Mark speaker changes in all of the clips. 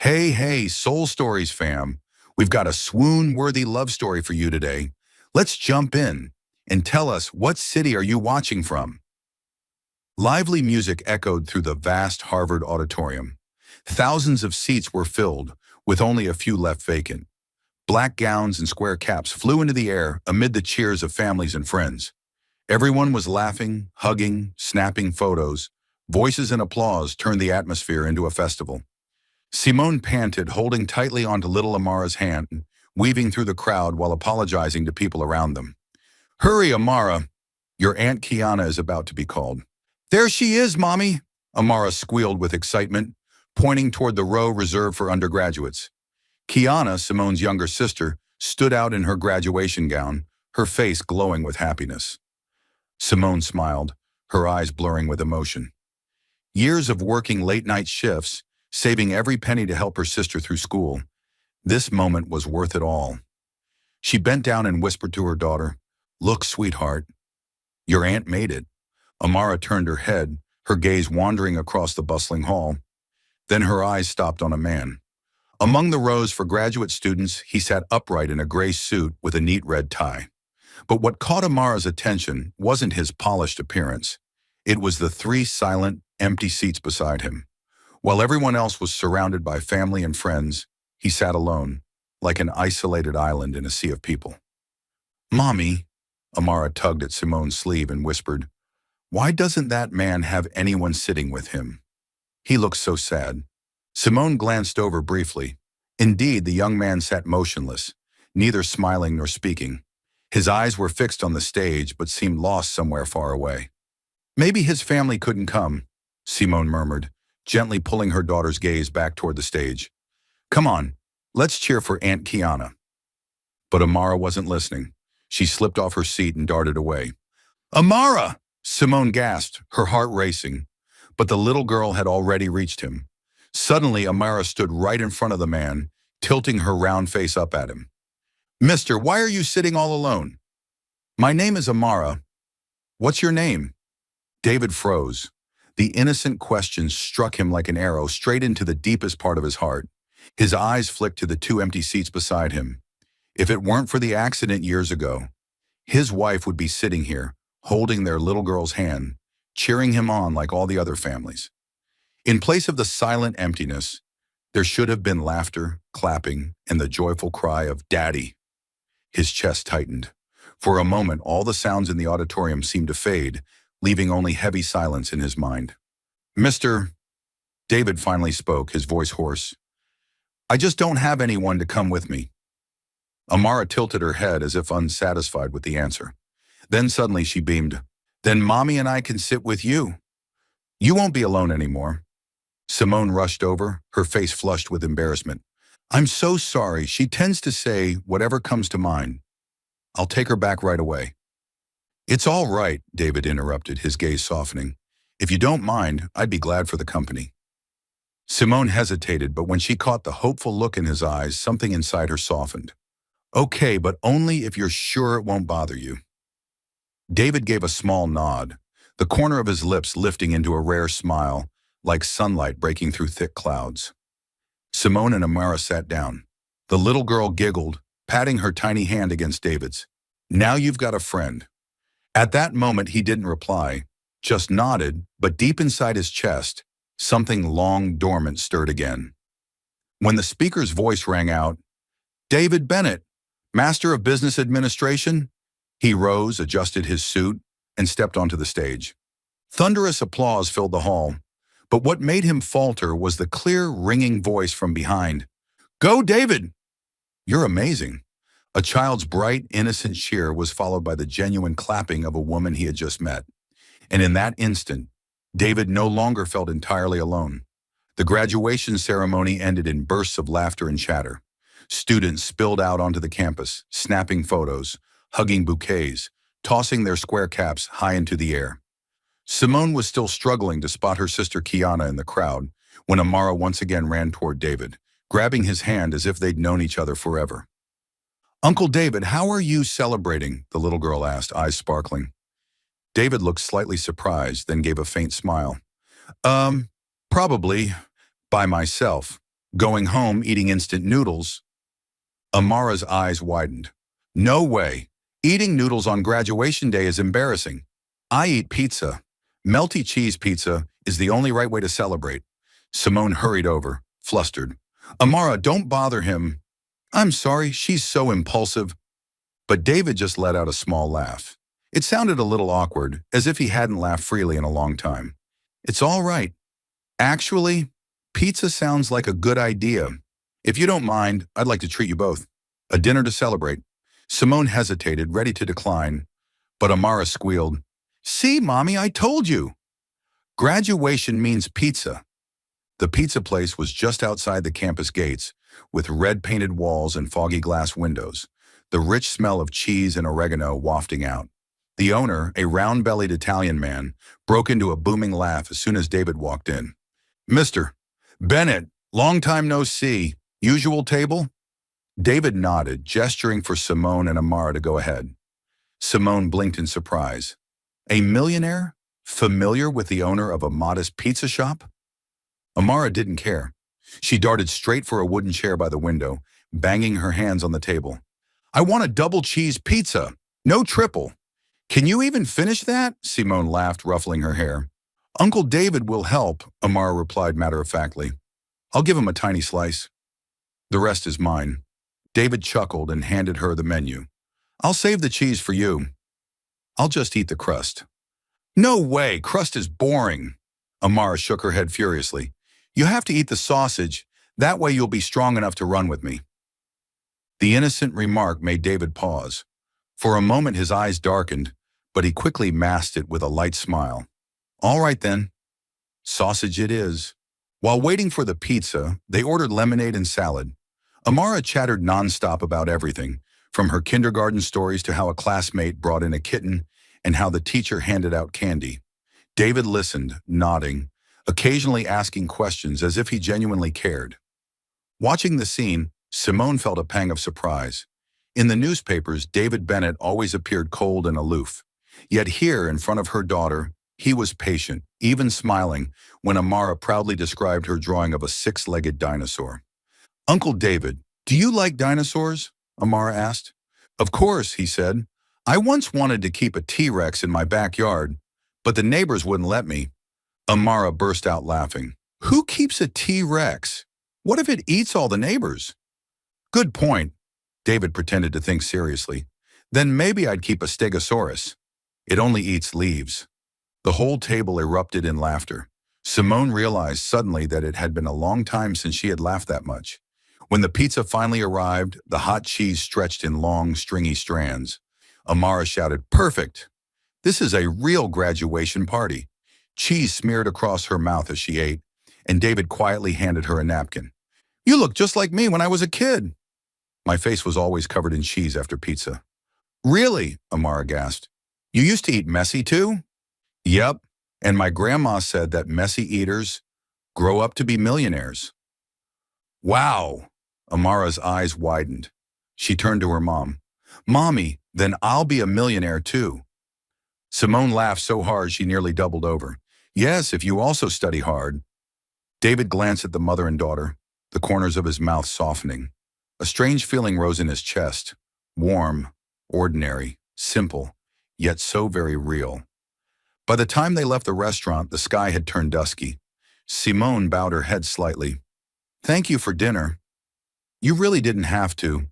Speaker 1: Hey, Soul Stories fam. We've got a swoon-worthy love story for you today. Let's jump in and tell us, what city are you watching from? Lively music echoed through the vast Harvard auditorium. Thousands of seats were filled, with only a few left vacant. Black gowns and square caps flew into the air amid the cheers of families and friends. Everyone was laughing, hugging, snapping photos. Voices and applause turned the atmosphere into a festival. Simone panted, holding tightly onto little Amara's hand, weaving through the crowd while apologizing to people around them. "Hurry, Amara! Your Aunt Kiana is about to be called." "There she is, Mommy!" Amara squealed with excitement, pointing toward the row reserved for undergraduates. Kiana, Simone's younger sister, stood out in her graduation gown, her face glowing with happiness. Simone smiled, her eyes blurring with emotion. Years of working late-night shifts, saving every penny to help her sister through school. This moment was worth it all. She bent down and whispered to her daughter, "Look, sweetheart, your aunt made it." Amara turned her head, her gaze wandering across the bustling hall. Then her eyes stopped on a man. Among the rows for graduate students, he sat upright in a gray suit with a neat red tie. But what caught Amara's attention wasn't his polished appearance. It was the three silent, empty seats beside him. While everyone else was surrounded by family and friends, he sat alone, like an isolated island in a sea of people. "Mommy," Amara tugged at Simone's sleeve and whispered, "why doesn't that man have anyone sitting with him? He looks so sad." Simone glanced over briefly. Indeed, the young man sat motionless, neither smiling nor speaking. His eyes were fixed on the stage but seemed lost somewhere far away. "Maybe his family couldn't come," Simone murmured, gently pulling her daughter's gaze back toward the stage. "Come on, let's cheer for Aunt Kiana." But Amara wasn't listening. She slipped off her seat and darted away. "Amara!" Simone gasped, her heart racing. But the little girl had already reached him. Suddenly, Amara stood right in front of the man, tilting her round face up at him. "Mister, why are you sitting all alone?" "My name is Amara." "What's your name?" David froze. The innocent question struck him like an arrow straight into the deepest part of his heart. His eyes flicked to the two empty seats beside him. If it weren't for the accident years ago, his wife would be sitting here, holding their little girl's hand, cheering him on like all the other families. In place of the silent emptiness, there should have been laughter, clapping, and the joyful cry of "Daddy." His chest tightened. For a moment, all the sounds in the auditorium seemed to fade, leaving only heavy silence in his mind. "Mr. David finally spoke, his voice hoarse. "I just don't have anyone to come with me." Amara tilted her head as if unsatisfied with the answer. Then suddenly she beamed. "Then Mommy and I can sit with you. You won't be alone anymore." Simone rushed over, her face flushed with embarrassment. "I'm so sorry. She tends to say whatever comes to mind. I'll take her back right away." "It's all right," David interrupted, his gaze softening. "If you don't mind, I'd be glad for the company." Simone hesitated, but when she caught the hopeful look in his eyes, something inside her softened. "Okay, but only if you're sure it won't bother you." David gave a small nod, the corner of his lips lifting into a rare smile, like sunlight breaking through thick clouds. Simone and Amara sat down. The little girl giggled, patting her tiny hand against David's. "Now you've got a friend." At that moment, he didn't reply, just nodded, but deep inside his chest, something long dormant stirred again. When the speaker's voice rang out, "David Bennett, Master of Business Administration," he rose, adjusted his suit, and stepped onto the stage. Thunderous applause filled the hall, but what made him falter was the clear, ringing voice from behind. "Go, David! You're amazing." A child's bright, innocent cheer was followed by the genuine clapping of a woman he had just met. And in that instant, David no longer felt entirely alone. The graduation ceremony ended in bursts of laughter and chatter. Students spilled out onto the campus, snapping photos, hugging bouquets, tossing their square caps high into the air. Simone was still struggling to spot her sister Kiana in the crowd when Amara once again ran toward David, grabbing his hand as if they'd known each other forever. "Uncle David, how are you celebrating?" the little girl asked, eyes sparkling. David looked slightly surprised, then gave a faint smile. Probably by myself." Going home eating instant noodles? Amara's eyes widened. No way. Eating noodles on graduation day is embarrassing. I eat pizza. Melty cheese pizza is the only right way to celebrate. Simone hurried over, flustered. Amara, don't bother him. I'm sorry, she's so impulsive. But David just let out a small laugh. It sounded a little awkward, as if he hadn't laughed freely in a long time. It's all right. Actually, pizza sounds like a good idea. If you don't mind, I'd like to treat you both. A dinner to celebrate. Simone hesitated, ready to decline, but Amara squealed. See, Mommy, I told you. Graduation means pizza. The pizza place was just outside the campus gates, with red-painted walls and foggy glass windows, the rich smell of cheese and oregano wafting out. The owner, a round-bellied Italian man, broke into a booming laugh as soon as David walked in. Mr. Bennett, long time no see. Usual table? David nodded, gesturing for Simone and Amara to go ahead. Simone blinked in surprise. A millionaire? Familiar with the owner of a modest pizza shop? Amara didn't care. She darted straight for a wooden chair by the window, banging her hands on the table. I want a double cheese pizza. No triple. Can you even finish that? Simone laughed, ruffling her hair. Uncle David will help, Amara replied matter-of-factly. I'll give him a tiny slice. The rest is mine. David chuckled and handed her the menu. I'll save the cheese for you. I'll just eat the crust. No way, crust is boring. Amara shook her head furiously. You have to eat the sausage. That way you'll be strong enough to run with me. The innocent remark made David pause. For a moment his eyes darkened, but he quickly masked it with a light smile. All right then. Sausage it is. While waiting for the pizza, they ordered lemonade and salad. Amara chattered nonstop about everything, from her kindergarten stories to how a classmate brought in a kitten and how the teacher handed out candy. David listened, nodding, occasionally asking questions as if he genuinely cared. Watching the scene, Simone felt a pang of surprise. In the newspapers, David Bennett always appeared cold and aloof. Yet here, in front of her daughter, he was patient, even smiling, when Amara proudly described her drawing of a six-legged dinosaur. Uncle David, do you like dinosaurs? Amara asked. Of course, he said. I once wanted to keep a T-Rex in my backyard, but the neighbors wouldn't let me. Amara burst out laughing. Who keeps a T-Rex? What if it eats all the neighbors? Good point. David pretended to think seriously. Then maybe I'd keep a Stegosaurus. It only eats leaves. The whole table erupted in laughter. Simone realized suddenly that it had been a long time since she had laughed that much. When the pizza finally arrived, the hot cheese stretched in long, stringy strands. Amara shouted, Perfect! This is a real graduation party. Cheese smeared across her mouth as she ate, and David quietly handed her a napkin. You look just like me when I was a kid. My face was always covered in cheese after pizza. Really? Amara gasped. You used to eat messy too? Yep, and my grandma said that messy eaters grow up to be millionaires. Wow! Amara's eyes widened. She turned to her mom. Mommy, then I'll be a millionaire too. Simone laughed so hard she nearly doubled over. Yes, if you also study hard. David glanced at the mother and daughter, the corners of his mouth softening. A strange feeling rose in his chest. Warm, ordinary, simple, yet so very real. By the time they left the restaurant, the sky had turned dusky. Simone bowed her head slightly. Thank you for dinner. You really didn't have to.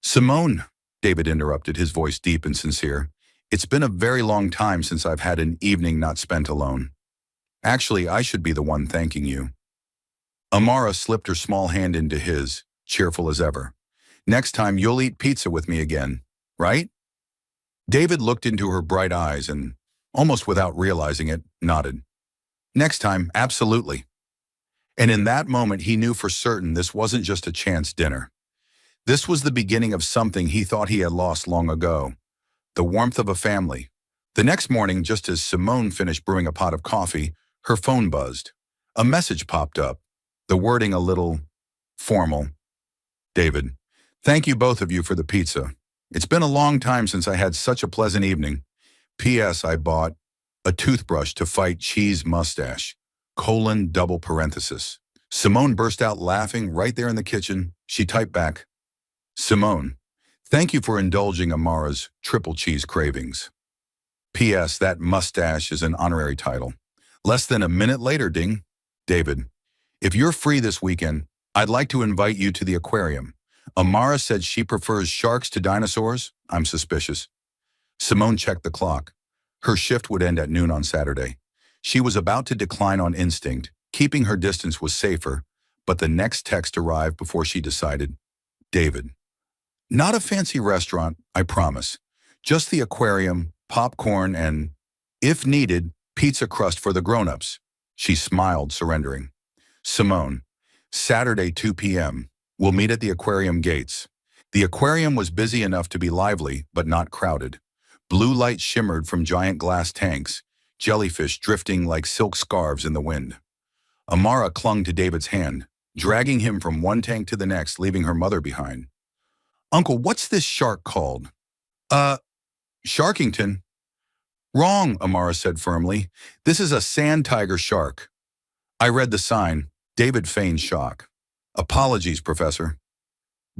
Speaker 1: Simone, David interrupted, his voice deep and sincere. It's been a very long time since I've had an evening not spent alone. Actually, I should be the one thanking you. Amara slipped her small hand into his, cheerful as ever. Next time you'll eat pizza with me again, right? David looked into her bright eyes and, almost without realizing it, nodded. Next time, absolutely. And in that moment, he knew for certain this wasn't just a chance dinner. This was the beginning of something he thought he had lost long ago. The warmth of a family. The next morning, just as Simone finished brewing a pot of coffee, her phone buzzed. A message popped up, the wording a little formal. David, thank you both of you for the pizza. It's been a long time since I had such a pleasant evening. P.S. I bought a toothbrush to fight cheese mustache. : double parenthesis. Simone burst out laughing right there in the kitchen. She typed back, Simone, thank you for indulging Amara's triple cheese cravings. P.S. That mustache is an honorary title. Less than a minute later, ding. David, if you're free this weekend, I'd like to invite you to the aquarium. Amara said she prefers sharks to dinosaurs. I'm suspicious. Simone checked the clock. Her shift would end at noon on Saturday. She was about to decline on instinct. Keeping her distance was safer, but the next text arrived before she decided. David, not a fancy restaurant, I promise. Just the aquarium, popcorn, and, if needed, pizza crust for the grown-ups. She smiled, surrendering. Simone, Saturday 2 p.m. We'll meet at the aquarium gates. The aquarium was busy enough to be lively, but not crowded. Blue light shimmered from giant glass tanks, jellyfish drifting like silk scarves in the wind. Amara clung to David's hand, dragging him from one tank to the next, leaving her mother behind. Uncle, what's this shark called? Sharkington. Wrong, Amara said firmly. This is a sand tiger shark. I read the sign. David feigned shock. Apologies, Professor.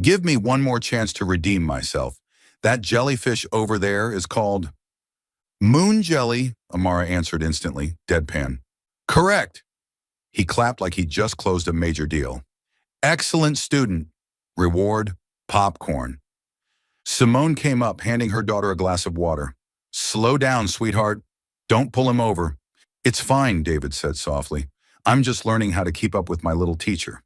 Speaker 1: Give me one more chance to redeem myself. That jellyfish over there is called moon jelly, Amara answered instantly, deadpan. Correct. He clapped like he'd just closed a major deal. Excellent student. Reward, popcorn. Simone came up, handing her daughter a glass of water. Slow down, sweetheart. Don't pull him over. It's fine, David said softly. I'm just learning how to keep up with my little teacher.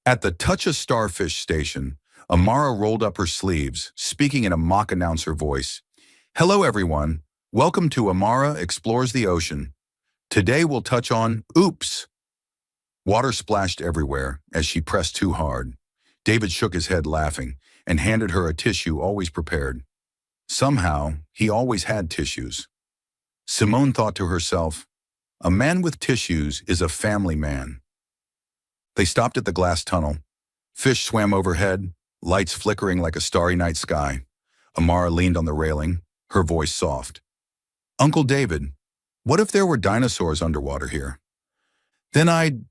Speaker 1: At the Touch a Starfish station, Amara rolled up her sleeves, speaking in a mock announcer voice. Hello, everyone. Welcome to Amara Explores the Ocean. Today we'll touch on oops. Water splashed everywhere as she pressed too hard. David shook his head laughing and handed her a tissue always prepared. Somehow, he always had tissues. Simone thought to herself, a man with tissues is a family man. They stopped at the glass tunnel. Fish swam overhead, lights flickering like a starry night sky. Amara leaned on the railing, her voice soft. Uncle David, what if there were dinosaurs underwater here? Then I'd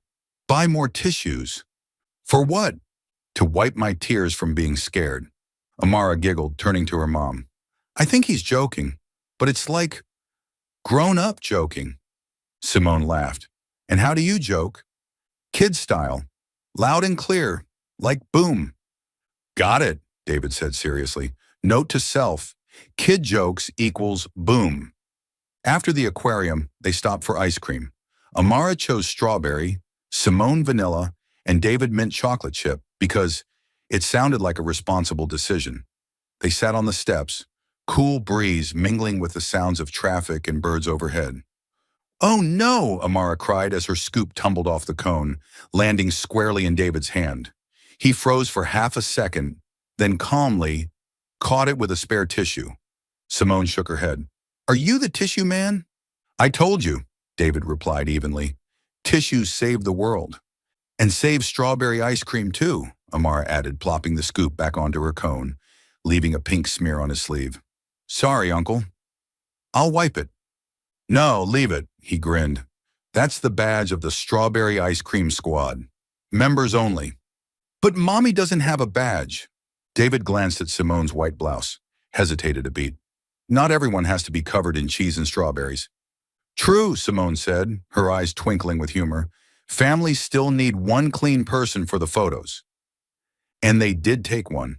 Speaker 1: buy more tissues. For what? To wipe my tears from being scared. Amara giggled, turning to her mom. I think he's joking, but it's like grown-up joking. Simone laughed. And how do you joke? Kid style. Loud and clear. Like boom. Got it, David said seriously. Note to self. Kid jokes equals boom. After the aquarium, they stopped for ice cream. Amara chose strawberry, Simone vanilla, and David mint chocolate chip because it sounded like a responsible decision. They sat on the steps, cool breeze mingling with the sounds of traffic and birds overhead. Oh no, Amara cried as her scoop tumbled off the cone, landing squarely in David's hand. He froze for half a second, then calmly caught it with a spare tissue. Simone shook her head. Are you the tissue man? I told you, David replied evenly. Tissues save the world. And save strawberry ice cream too, Amara added, plopping the scoop back onto her cone, leaving a pink smear on his sleeve. Sorry, Uncle. I'll wipe it. No, leave it, he grinned. That's the badge of the Strawberry Ice Cream Squad. Members only. But Mommy doesn't have a badge. David glanced at Simone's white blouse, hesitated a beat. Not everyone has to be covered in cheese and strawberries. True, Simone said, her eyes twinkling with humor. Families still need one clean person for the photos. And they did take one.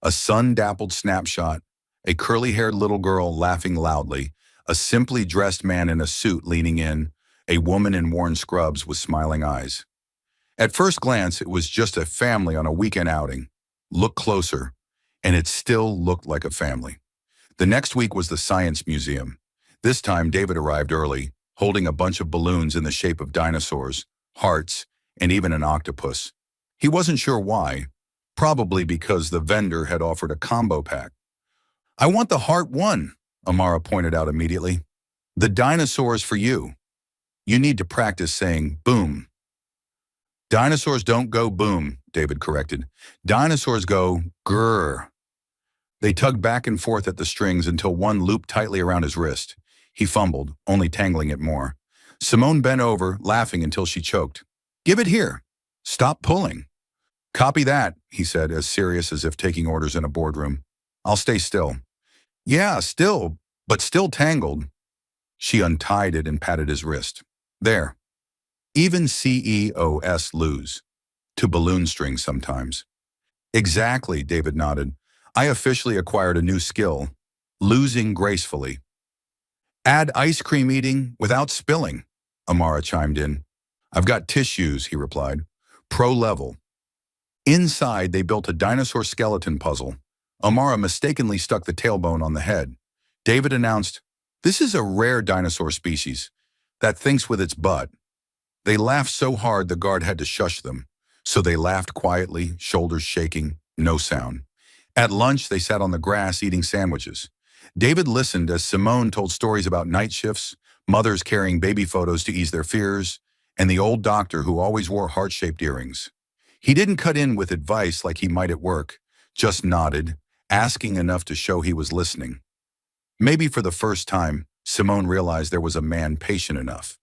Speaker 1: A sun-dappled snapshot, a curly-haired little girl laughing loudly, a simply dressed man in a suit leaning in, a woman in worn scrubs with smiling eyes. At first glance, it was just a family on a weekend outing. Look closer, and it still looked like a family. The next week was the Science Museum. This time, David arrived early, holding a bunch of balloons in the shape of dinosaurs, hearts, and even an octopus. He wasn't sure why, probably because the vendor had offered a combo pack. I want the heart one, Amara pointed out immediately. The dinosaur's for you. You need to practice saying boom. Dinosaurs don't go boom, David corrected. Dinosaurs go grrr. They tugged back and forth at the strings until one looped tightly around his wrist. He fumbled, only tangling it more. Simone bent over, laughing until she choked. Give it here. Stop pulling. Copy that, he said, as serious as if taking orders in a boardroom. I'll stay still. Yeah, still, but still tangled. She untied it and patted his wrist. There. Even CEOs lose. To balloon strings sometimes. Exactly, David nodded. I officially acquired a new skill. Losing gracefully. Add ice cream eating without spilling, Amara chimed in. I've got tissues, he replied. Pro level. Inside, they built a dinosaur skeleton puzzle. Amara mistakenly stuck the tailbone on the head. David announced, this is a rare dinosaur species that thinks with its butt. They laughed so hard the guard had to shush them. So they laughed quietly, shoulders shaking, no sound. At lunch, they sat on the grass eating sandwiches. David listened as Simone told stories about night shifts, mothers carrying baby photos to ease their fears, and the old doctor who always wore heart-shaped earrings. He didn't cut in with advice like he might at work, just nodded, asking enough to show he was listening. Maybe for the first time, Simone realized there was a man patient enough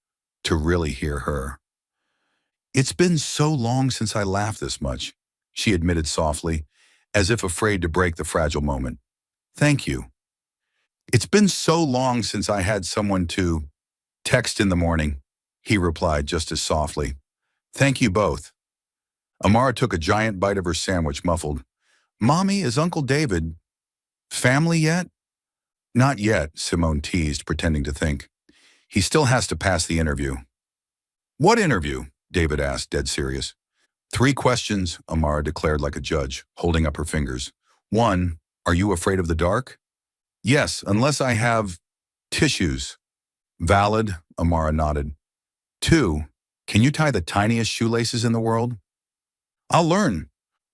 Speaker 1: to really hear her. It's been so long since I laughed this much, she admitted softly, as if afraid to break the fragile moment. Thank you. It's been so long since I had someone to text in the morning, he replied just as softly. Thank you both. Amara took a giant bite of her sandwich, muffled. Mommy, is Uncle David family yet? Not yet, Simone teased, pretending to think. He still has to pass the interview. What interview? David asked, dead serious. 3 questions, Amara declared like a judge, holding up her fingers. 1, are you afraid of the dark? Yes, unless I have tissues. Valid, Amara nodded. 2, can you tie the tiniest shoelaces in the world? I'll learn.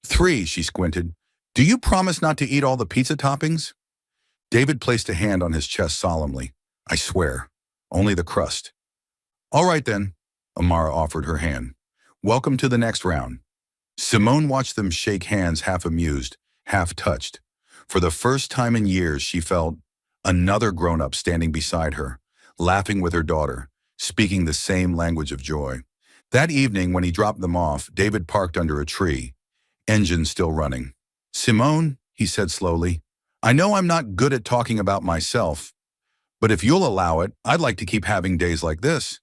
Speaker 1: 3, she squinted. Do you promise not to eat all the pizza toppings? David placed a hand on his chest solemnly. I swear, only the crust. All right then, Amara offered her hand. Welcome to the next round. Simone watched them shake hands, half amused, half touched. For the first time in years, she felt another grown-up standing beside her, laughing with her daughter, speaking the same language of joy. That evening, when he dropped them off, David parked under a tree, engine still running. Simone, he said slowly, I know I'm not good at talking about myself, but if you'll allow it, I'd like to keep having days like this.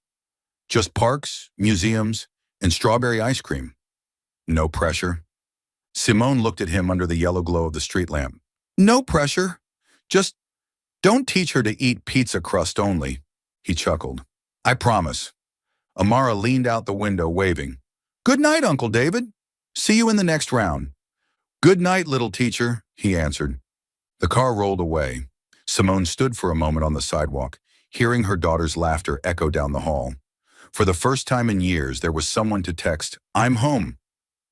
Speaker 1: Just parks, museums, and strawberry ice cream. No pressure. Simone looked at him under the yellow glow of the street lamp. No pressure. Just don't teach her to eat pizza crust only, he chuckled. I promise. Amara leaned out the window, waving. Good night, Uncle David. See you in the next round. Good night, little teacher, he answered. The car rolled away. Simone stood for a moment on the sidewalk, hearing her daughter's laughter echo down the hall. For the first time in years, there was someone to text, I'm home.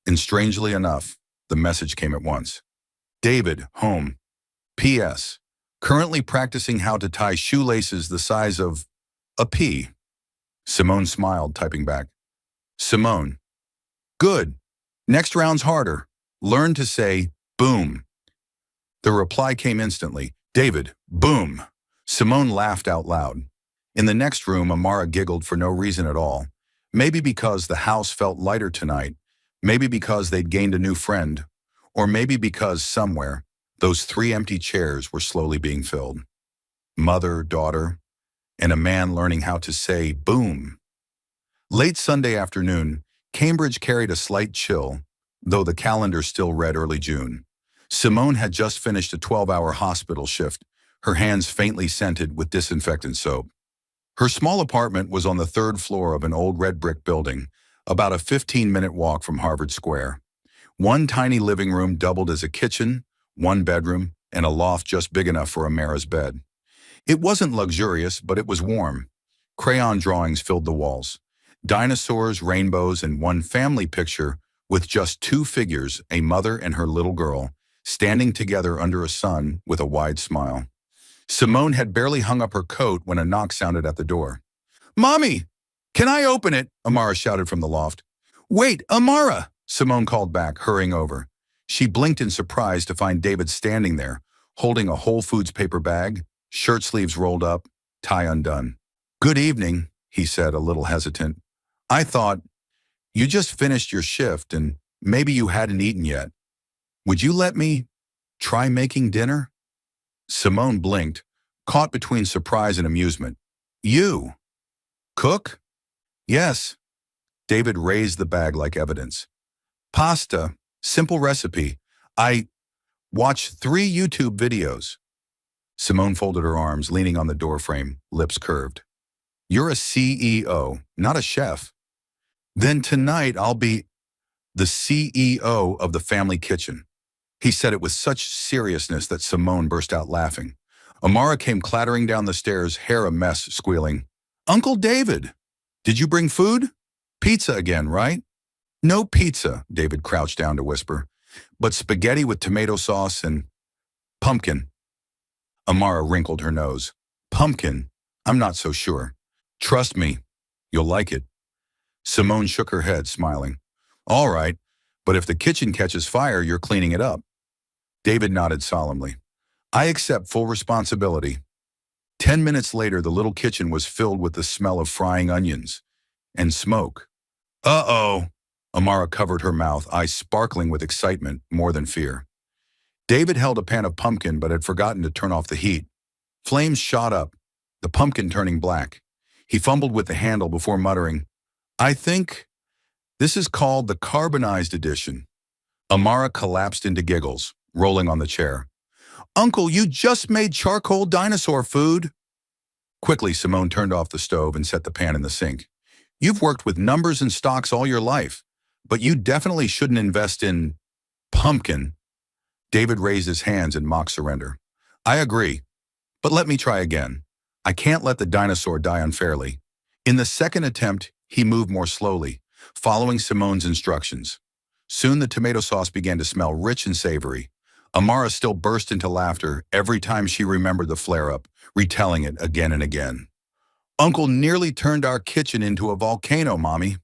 Speaker 1: And strangely enough, the message came at once. David, home. P.S. Currently practicing how to tie shoelaces the size of a pea. Simone smiled, typing back. Simone. Good. Next round's harder. Learn to say, boom. The reply came instantly. David, boom. Simone laughed out loud. In the next room, Amara giggled for no reason at all. Maybe because the house felt lighter tonight. Maybe because they'd gained a new friend. Or maybe because somewhere, those 3 empty chairs were slowly being filled. Mother, daughter, and a man learning how to say boom. Late Sunday afternoon, Cambridge carried a slight chill, though the calendar still read early June. Simone had just finished a 12-hour hospital shift, her hands faintly scented with disinfectant soap. Her small apartment was on the 3rd floor of an old red brick building, about a 15-minute walk from Harvard Square. One tiny living room doubled as a kitchen, 1 bedroom, and a loft just big enough for Amara's bed. It wasn't luxurious, but it was warm. Crayon drawings filled the walls. Dinosaurs, rainbows, and one family picture with just 2 figures, a mother and her little girl, standing together under a sun with a wide smile. Simone had barely hung up her coat when a knock sounded at the door. Mommy, can I open it? Amara shouted from the loft. Wait, Amara, Simone called back, hurrying over. She blinked in surprise to find David standing there, holding a Whole Foods paper bag, shirt sleeves rolled up, tie undone. Good evening, he said, a little hesitant. I thought, You just finished your shift and maybe you hadn't eaten yet. Would you let me try making dinner? Simone blinked, caught between surprise and amusement. You cook? Yes. David raised the bag like evidence. Pasta, simple recipe. I watched 3 YouTube videos. Simone folded her arms, leaning on the doorframe, lips curved. You're a CEO, not a chef. Then tonight I'll be the CEO of the family kitchen. He said it with such seriousness that Simone burst out laughing. Amara came clattering down the stairs, hair a mess, squealing. Uncle David, did you bring food? Pizza again, right? No pizza, David crouched down to whisper, but spaghetti with tomato sauce and pumpkin. Amara wrinkled her nose. Pumpkin? I'm not so sure. Trust me, you'll like it. Simone shook her head, smiling. All right, but if the kitchen catches fire, you're cleaning it up. David nodded solemnly. I accept full responsibility. 10 minutes later, the little kitchen was filled with the smell of frying onions and smoke. Uh-oh. Amara covered her mouth, eyes sparkling with excitement more than fear. David held a pan of pumpkin but had forgotten to turn off the heat. Flames shot up, the pumpkin turning black. He fumbled with the handle before muttering, I think this is called the carbonized edition. Amara collapsed into giggles, rolling on the chair. Uncle, you just made charcoal dinosaur food. Quickly, Simone turned off the stove and set the pan in the sink. You've worked with numbers and stocks all your life, but you definitely shouldn't invest in pumpkin. David raised his hands in mock surrender. I agree, but let me try again. I can't let the dinosaur die unfairly. In the second attempt, he moved more slowly, following Simone's instructions. Soon the tomato sauce began to smell rich and savory. Amara still burst into laughter every time she remembered the flare-up, retelling it again and again. Uncle nearly turned our kitchen into a volcano, Mommy.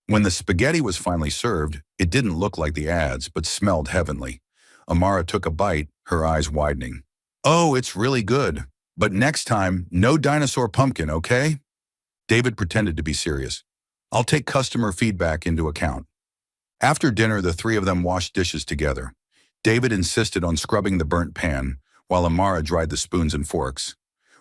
Speaker 1: When the spaghetti was finally served, it didn't look like the ads, but smelled heavenly. Amara took a bite, her eyes widening. Oh, it's really good. But next time, no dinosaur pumpkin, okay? David pretended to be serious. I'll take customer feedback into account. After dinner, the 3 of them washed dishes together. David insisted on scrubbing the burnt pan, while Amara dried the spoons and forks.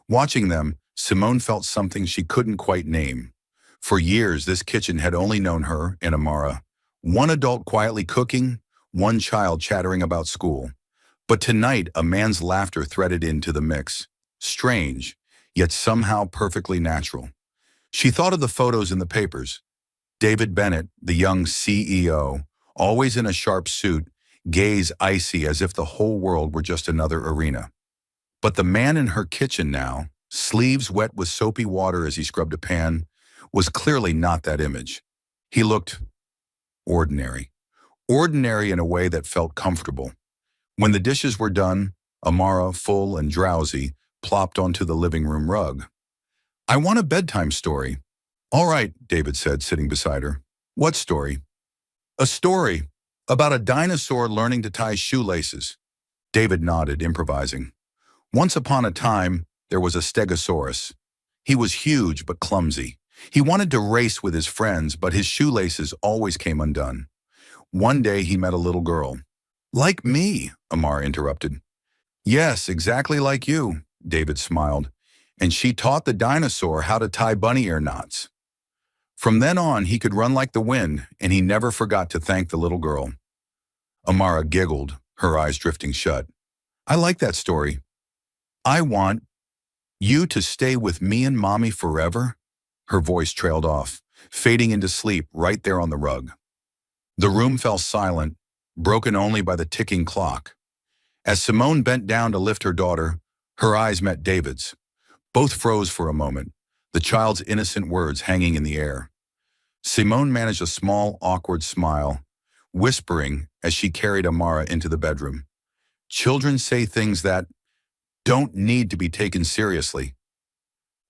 Speaker 1: Watching them, Simone felt something she couldn't quite name. For years, this kitchen had only known her and Amara. One adult quietly cooking, one child chattering about school. But tonight, a man's laughter threaded into the mix. Strange, yet somehow perfectly natural. She thought of the photos in the papers. David Bennett, the young CEO, always in a sharp suit, gaze icy as if the whole world were just another arena. But the man in her kitchen now, sleeves wet with soapy water as he scrubbed a pan, was clearly not that image. He looked ordinary. Ordinary in a way that felt comfortable. When the dishes were done, Amara, full and drowsy, plopped onto the living room rug. I want a bedtime story. All right, David said, sitting beside her. What story? A story about a dinosaur learning to tie shoelaces. David nodded, improvising. Once upon a time, there was a stegosaurus. He was huge but clumsy. He wanted to race with his friends, but his shoelaces always came undone. One day he met a little girl. Like me, Amar interrupted. Yes, exactly like you, David smiled. And she taught the dinosaur how to tie bunny ear knots. From then on, he could run like the wind, and he never forgot to thank the little girl. Amara giggled, her eyes drifting shut. I like that story. I want you to stay with me and Mommy forever? Her voice trailed off, fading into sleep right there on the rug. The room fell silent, broken only by the ticking clock. As Simone bent down to lift her daughter, her eyes met David's. Both froze for a moment, the child's innocent words hanging in the air. Simone managed a small, awkward smile, whispering as she carried Amara into the bedroom. Children say things that don't need to be taken seriously.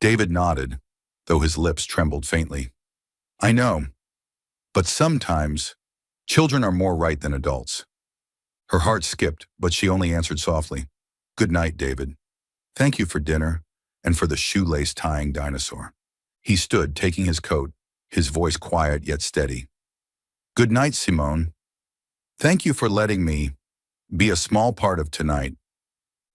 Speaker 1: David nodded, though his lips trembled faintly. I know, but sometimes children are more right than adults. Her heart skipped, but she only answered softly. Good night, David. Thank you for dinner and for the shoelace-tying dinosaur. He stood, taking his coat, his voice quiet yet steady. Good night, Simone. Thank you for letting me be a small part of tonight.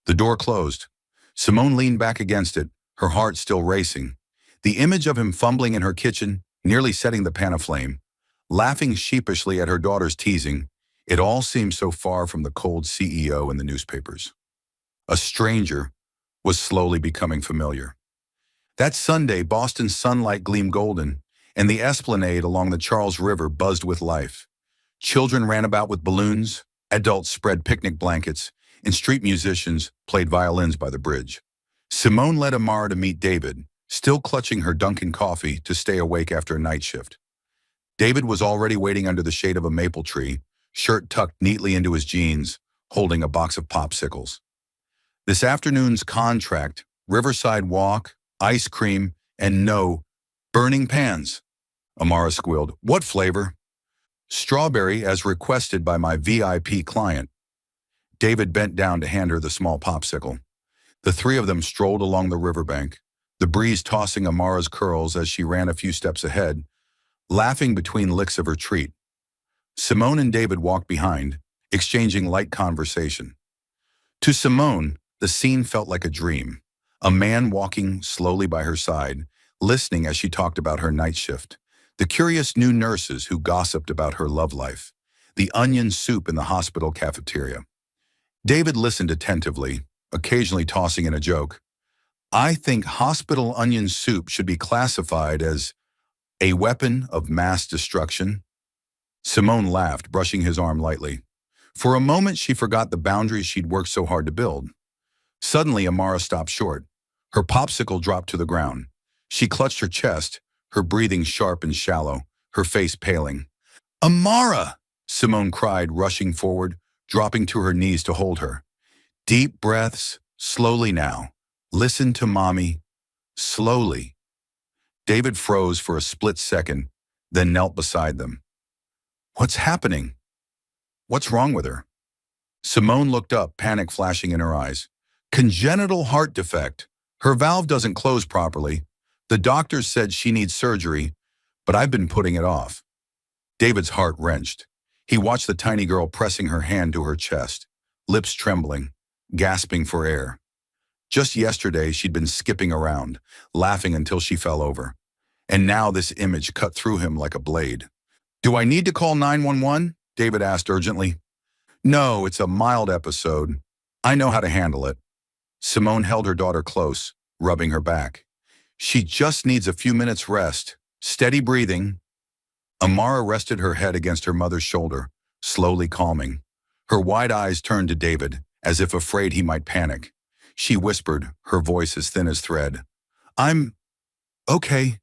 Speaker 1: The door closed. Simone leaned back against it, her heart still racing. The image of him fumbling in her kitchen, nearly setting the pan aflame, laughing sheepishly at her daughter's teasing, it all seemed so far from the cold CEO in the newspapers. A stranger was slowly becoming familiar. That Sunday, Boston's sunlight gleamed golden, and the esplanade along the Charles River buzzed with life. Children ran about with balloons, adults spread picnic blankets, and street musicians played violins by the bridge. Simone led Amara to meet David, still clutching her Dunkin' coffee to stay awake after a night shift. David was already waiting under the shade of a maple tree, shirt tucked neatly into his jeans, holding a box of popsicles. This afternoon's contract, Riverside Walk, ice cream, and no burning pans. Amara squealed. What flavor? Strawberry, as requested by my VIP client. David bent down to hand her the small popsicle. The three of them strolled along the riverbank, the breeze tossing Amara's curls as she ran a few steps ahead, laughing between licks of her treat. Simone and David walked behind, exchanging light conversation. To Simone, the scene felt like a dream. A man walking slowly by her side, listening as she talked about her night shift, the curious new nurses who gossiped about her love life, the onion soup in the hospital cafeteria. David listened attentively, occasionally tossing in a joke. I think hospital onion soup should be classified as a weapon of mass destruction. Simone laughed, brushing his arm lightly. For a moment, she forgot the boundaries she'd worked so hard to build. Suddenly, Amara stopped short. Her popsicle dropped to the ground. She clutched her chest, her breathing sharp and shallow, her face paling. Amara! Simone cried, rushing forward, dropping to her knees to hold her. Deep breaths, slowly now. Listen to mommy. Slowly. David froze for a split second, then knelt beside them. What's happening? What's wrong with her? Simone looked up, panic flashing in her eyes. Congenital heart defect. Her valve doesn't close properly. The doctors said she needs surgery, but I've been putting it off. David's heart wrenched. He watched the tiny girl pressing her hand to her chest, lips trembling, gasping for air. Just yesterday, she'd been skipping around, laughing until she fell over. And now this image cut through him like a blade. Do I need to call 911? David asked urgently. No, it's a mild episode. I know how to handle it. Simone held her daughter close, rubbing her back. She just needs a few minutes rest. Steady breathing. Amara rested her head against her mother's shoulder, slowly calming. Her wide eyes turned to David, as if afraid he might panic. She whispered, her voice as thin as thread. I'm okay.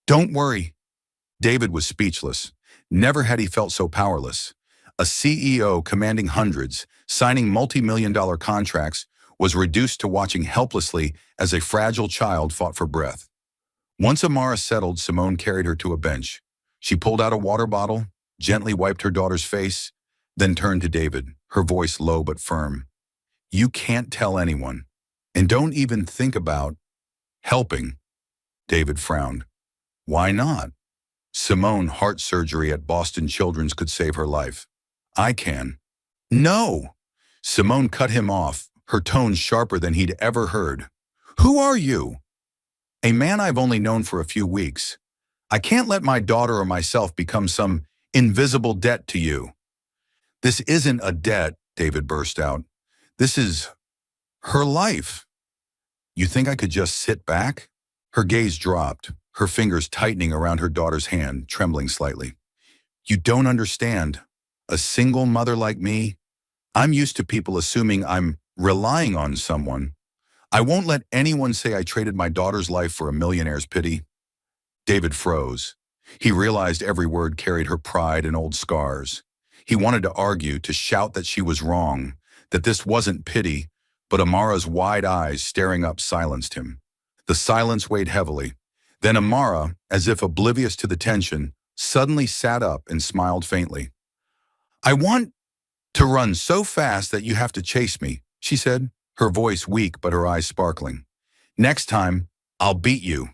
Speaker 1: Don't worry. David was speechless. Never had he felt so powerless. A CEO commanding hundreds, signing multi-million-dollar contracts, was reduced to watching helplessly as a fragile child fought for breath. Once Amara settled, Simone carried her to a bench. She pulled out a water bottle, gently wiped her daughter's face, then turned to David, her voice low but firm. You can't tell anyone, and don't even think about helping. David frowned. Why not? Simone, heart surgery at Boston Children's could save her life. I can. No! Simone cut him off, her tone sharper than he'd ever heard. Who are you? A man I've only known for a few weeks. I can't let my daughter or myself become some invisible debt to you. This isn't a debt, David burst out. This is her life. You think I could just sit back? Her gaze dropped, her fingers tightening around her daughter's hand, trembling slightly. You don't understand. A single mother like me? I'm used to people assuming I'm relying on someone. I won't let anyone say I traded my daughter's life for a millionaire's pity. David froze. He realized every word carried her pride and old scars. He wanted to argue, to shout that she was wrong, that this wasn't pity, but Amara's wide eyes staring up silenced him. The silence weighed heavily. Then Amara, as if oblivious to the tension, suddenly sat up and smiled faintly. I want to run so fast that you have to chase me, she said, her voice weak but her eyes sparkling. Next time, I'll beat you.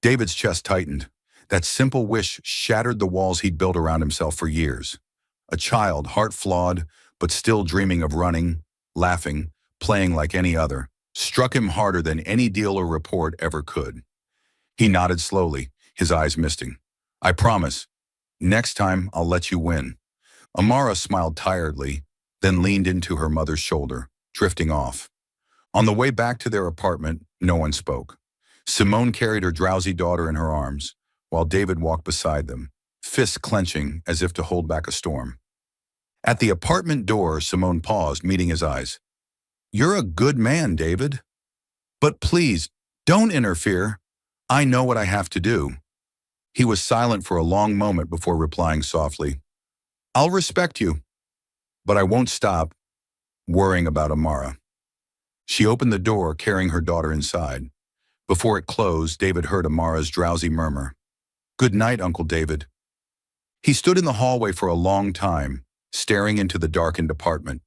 Speaker 1: David's chest tightened. That simple wish shattered the walls he'd built around himself for years. A child, heart-flawed, but still dreaming of running, laughing, playing like any other, struck him harder than any deal or report ever could. He nodded slowly, his eyes misting. "I promise. Next time, I'll let you win." Amara smiled tiredly, then leaned into her mother's shoulder, drifting off. On the way back to their apartment, no one spoke. Simone carried her drowsy daughter in her arms, while David walked beside them, fists clenching as if to hold back a storm. At the apartment door, Simone paused, meeting his eyes. "You're a good man, David. But please, don't interfere. I know what I have to do." He was silent for a long moment before replying softly, "I'll respect you, but I won't stop worrying about Amara." She opened the door, carrying her daughter inside. Before it closed, David heard Amara's drowsy murmur, "Good night, Uncle David." He stood in the hallway for a long time, staring into the darkened apartment,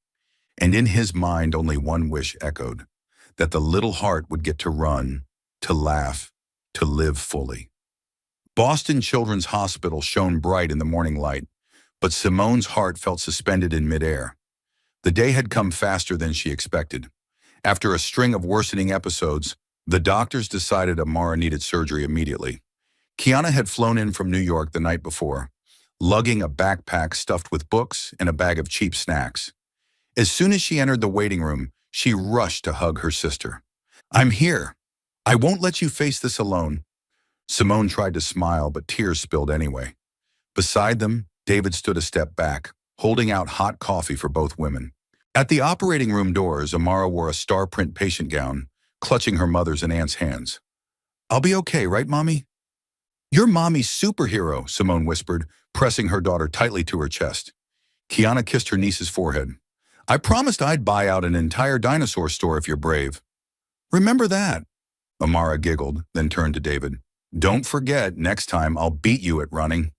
Speaker 1: and in his mind only one wish echoed, that the little heart would get to run, to laugh, to live fully. Boston Children's Hospital shone bright in the morning light, but Simone's heart felt suspended in midair. The day had come faster than she expected. After a string of worsening episodes, the doctors decided Amara needed surgery immediately. Kiana had flown in from New York the night before, lugging a backpack stuffed with books and a bag of cheap snacks. As soon as she entered the waiting room, she rushed to hug her sister. "I'm here. I won't let you face this alone." Simone tried to smile, but tears spilled anyway. Beside them, David stood a step back, holding out hot coffee for both women. At the operating room doors, Amara wore a star-print patient gown, clutching her mother's and aunt's hands. "I'll be okay, right, Mommy?" "You're Mommy's superhero," Simone whispered, pressing her daughter tightly to her chest. Kiana kissed her niece's forehead. "I promised I'd buy out an entire dinosaur store if you're brave." "Remember that." Amara giggled, then turned to David. "Don't forget, next time I'll beat you at running."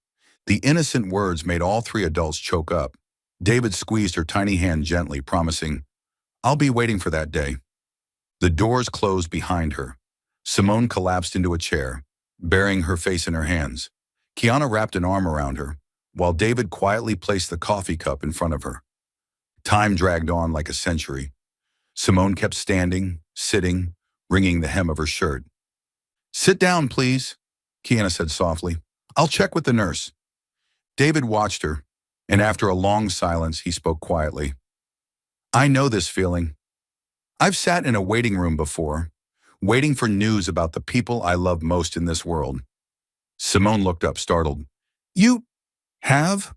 Speaker 1: The innocent words made all three adults choke up. David squeezed her tiny hand gently, promising, "I'll be waiting for that day." The doors closed behind her. Simone collapsed into a chair, burying her face in her hands. Kiana wrapped an arm around her, while David quietly placed the coffee cup in front of her. Time dragged on like a century. Simone kept standing, sitting, wringing the hem of her shirt. "Sit down, please," Kiana said softly. "I'll check with the nurse." David watched her, and after a long silence, he spoke quietly. "I know this feeling. I've sat in a waiting room before, waiting for news about the people I love most in this world." Simone looked up, startled. "You have?"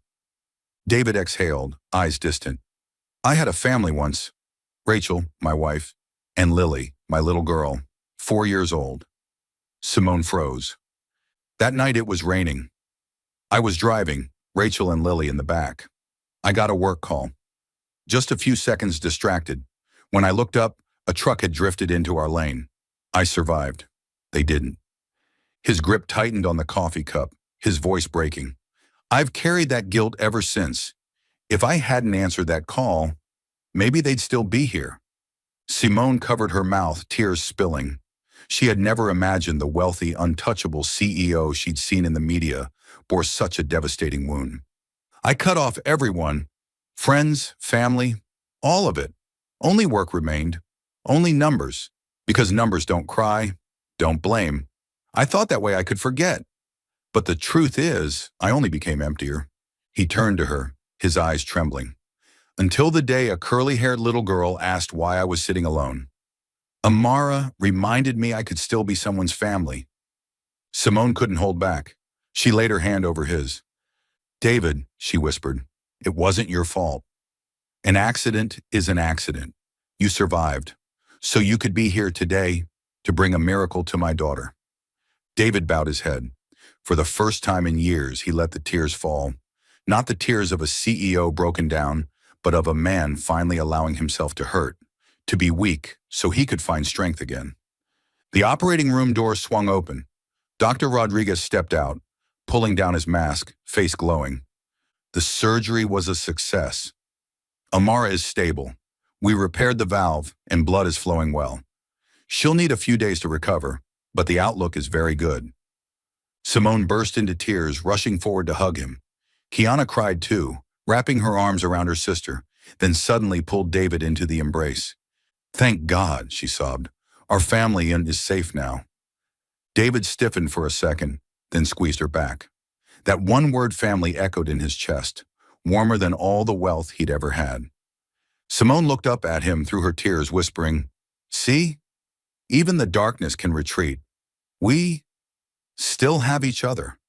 Speaker 1: David exhaled, eyes distant. "I had a family once. Rachel, my wife, and Lily, my little girl, 4 years old." Simone froze. "That night it was raining. I was driving, Rachel and Lily in the back. I got a work call. Just a few seconds distracted. When I looked up, a truck had drifted into our lane. I survived. They didn't." His grip tightened on the coffee cup, his voice breaking. "I've carried that guilt ever since. If I hadn't answered that call, maybe they'd still be here." Simone covered her mouth, tears spilling. She had never imagined the wealthy, untouchable CEO she'd seen in the media bore such a devastating wound. "I cut off everyone, friends, family, all of it. Only work remained, only numbers, because numbers don't cry, don't blame. I thought that way I could forget. But the truth is, I only became emptier." He turned to her, his eyes trembling. "Until the day a curly-haired little girl asked why I was sitting alone. Amara reminded me I could still be someone's family." Simone couldn't hold back. She laid her hand over his. "David," she whispered, "it wasn't your fault. An accident is an accident. You survived. So you could be here today to bring a miracle to my daughter." David bowed his head. For the first time in years, he let the tears fall. Not the tears of a CEO broken down, but of a man finally allowing himself to hurt, to be weak so he could find strength again. The operating room door swung open. Dr. Rodriguez stepped out, pulling down his mask, face glowing. "The surgery was a success. Amara is stable. We repaired the valve, and blood is flowing well. She'll need a few days to recover, but the outlook is very good." Simone burst into tears, rushing forward to hug him. Kiana cried too, wrapping her arms around her sister, then suddenly pulled David into the embrace. "Thank God," she sobbed. "Our family is safe now." David stiffened for a second, then squeezed her back. That one word family echoed in his chest, warmer than all the wealth he'd ever had. Simone looked up at him through her tears, whispering, "See? Even the darkness can retreat. We still have each other."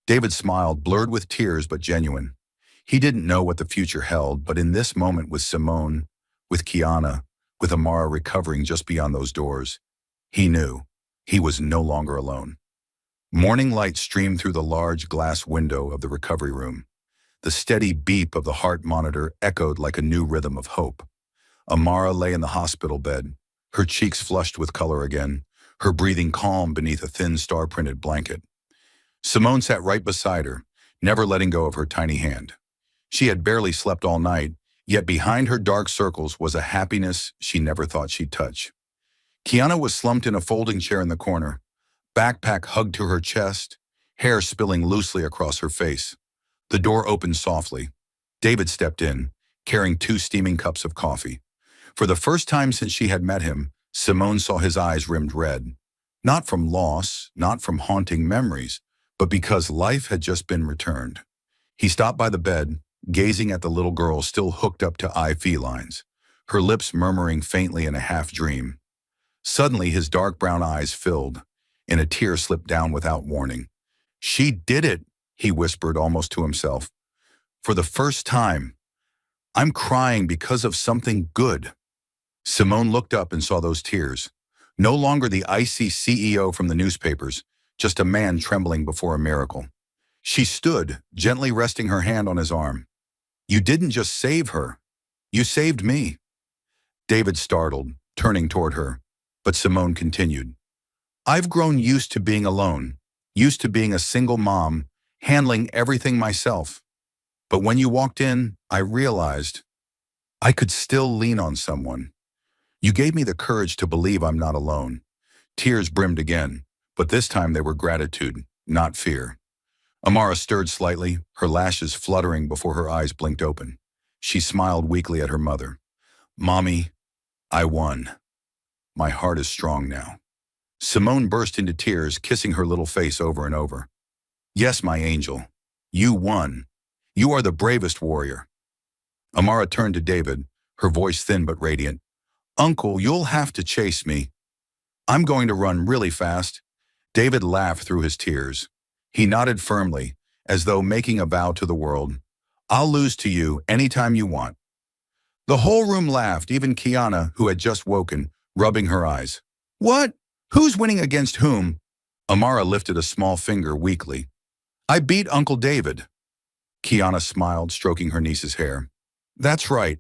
Speaker 1: David smiled, blurred with tears but genuine. He didn't know what the future held, but in this moment with Simone, with Kiana, with Amara recovering just beyond those doors, he knew he was no longer alone. Morning light streamed through the large glass window of the recovery room. The steady beep of the heart monitor echoed like a new rhythm of hope. Amara lay in the hospital bed, her cheeks flushed with color again, her breathing calm beneath a thin star-printed blanket. Simone sat right beside her, never letting go of her tiny hand. She had barely slept all night, yet behind her dark circles was a happiness she never thought she'd touch. Kiana was slumped in a folding chair in the corner, backpack hugged to her chest, hair spilling loosely across her face. The door opened softly. David stepped in, carrying 2 steaming cups of coffee. For the first time since she had met him, Simone saw his eyes rimmed red. Not from loss, not from haunting memories, but because life had just been returned. He stopped by the bed, gazing at the little girl still hooked up to eye felines, her lips murmuring faintly in a half-dream. Suddenly his dark brown eyes filled, and a tear slipped down without warning. "She did it," he whispered almost to himself. "For the first time. I'm crying because of something good." Simone looked up and saw those tears. No longer the icy CEO from the newspapers, just a man trembling before a miracle. She stood, gently resting her hand on his arm. "You didn't just save her. You saved me." David startled, turning toward her, but Simone continued. "I've grown used to being alone, used to being a single mom, handling everything myself. But when you walked in, I realized I could still lean on someone. You gave me the courage to believe I'm not alone." Tears brimmed again, but this time they were gratitude, not fear. Amara stirred slightly, her lashes fluttering before her eyes blinked open. She smiled weakly at her mother. "Mommy, I won. My heart is strong now." Simone burst into tears, kissing her little face over and over. "Yes, my angel. You won. You are the bravest warrior." Amara turned to David, her voice thin but radiant. "Uncle, you'll have to chase me. I'm going to run really fast." David laughed through his tears. He nodded firmly, as though making a vow to the world. "I'll lose to you anytime you want." The whole room laughed, even Kiana, who had just woken, rubbing her eyes. "What? Who's winning against whom?" Amara lifted a small finger weakly. "I beat Uncle David." Kiana smiled, stroking her niece's hair. "That's right.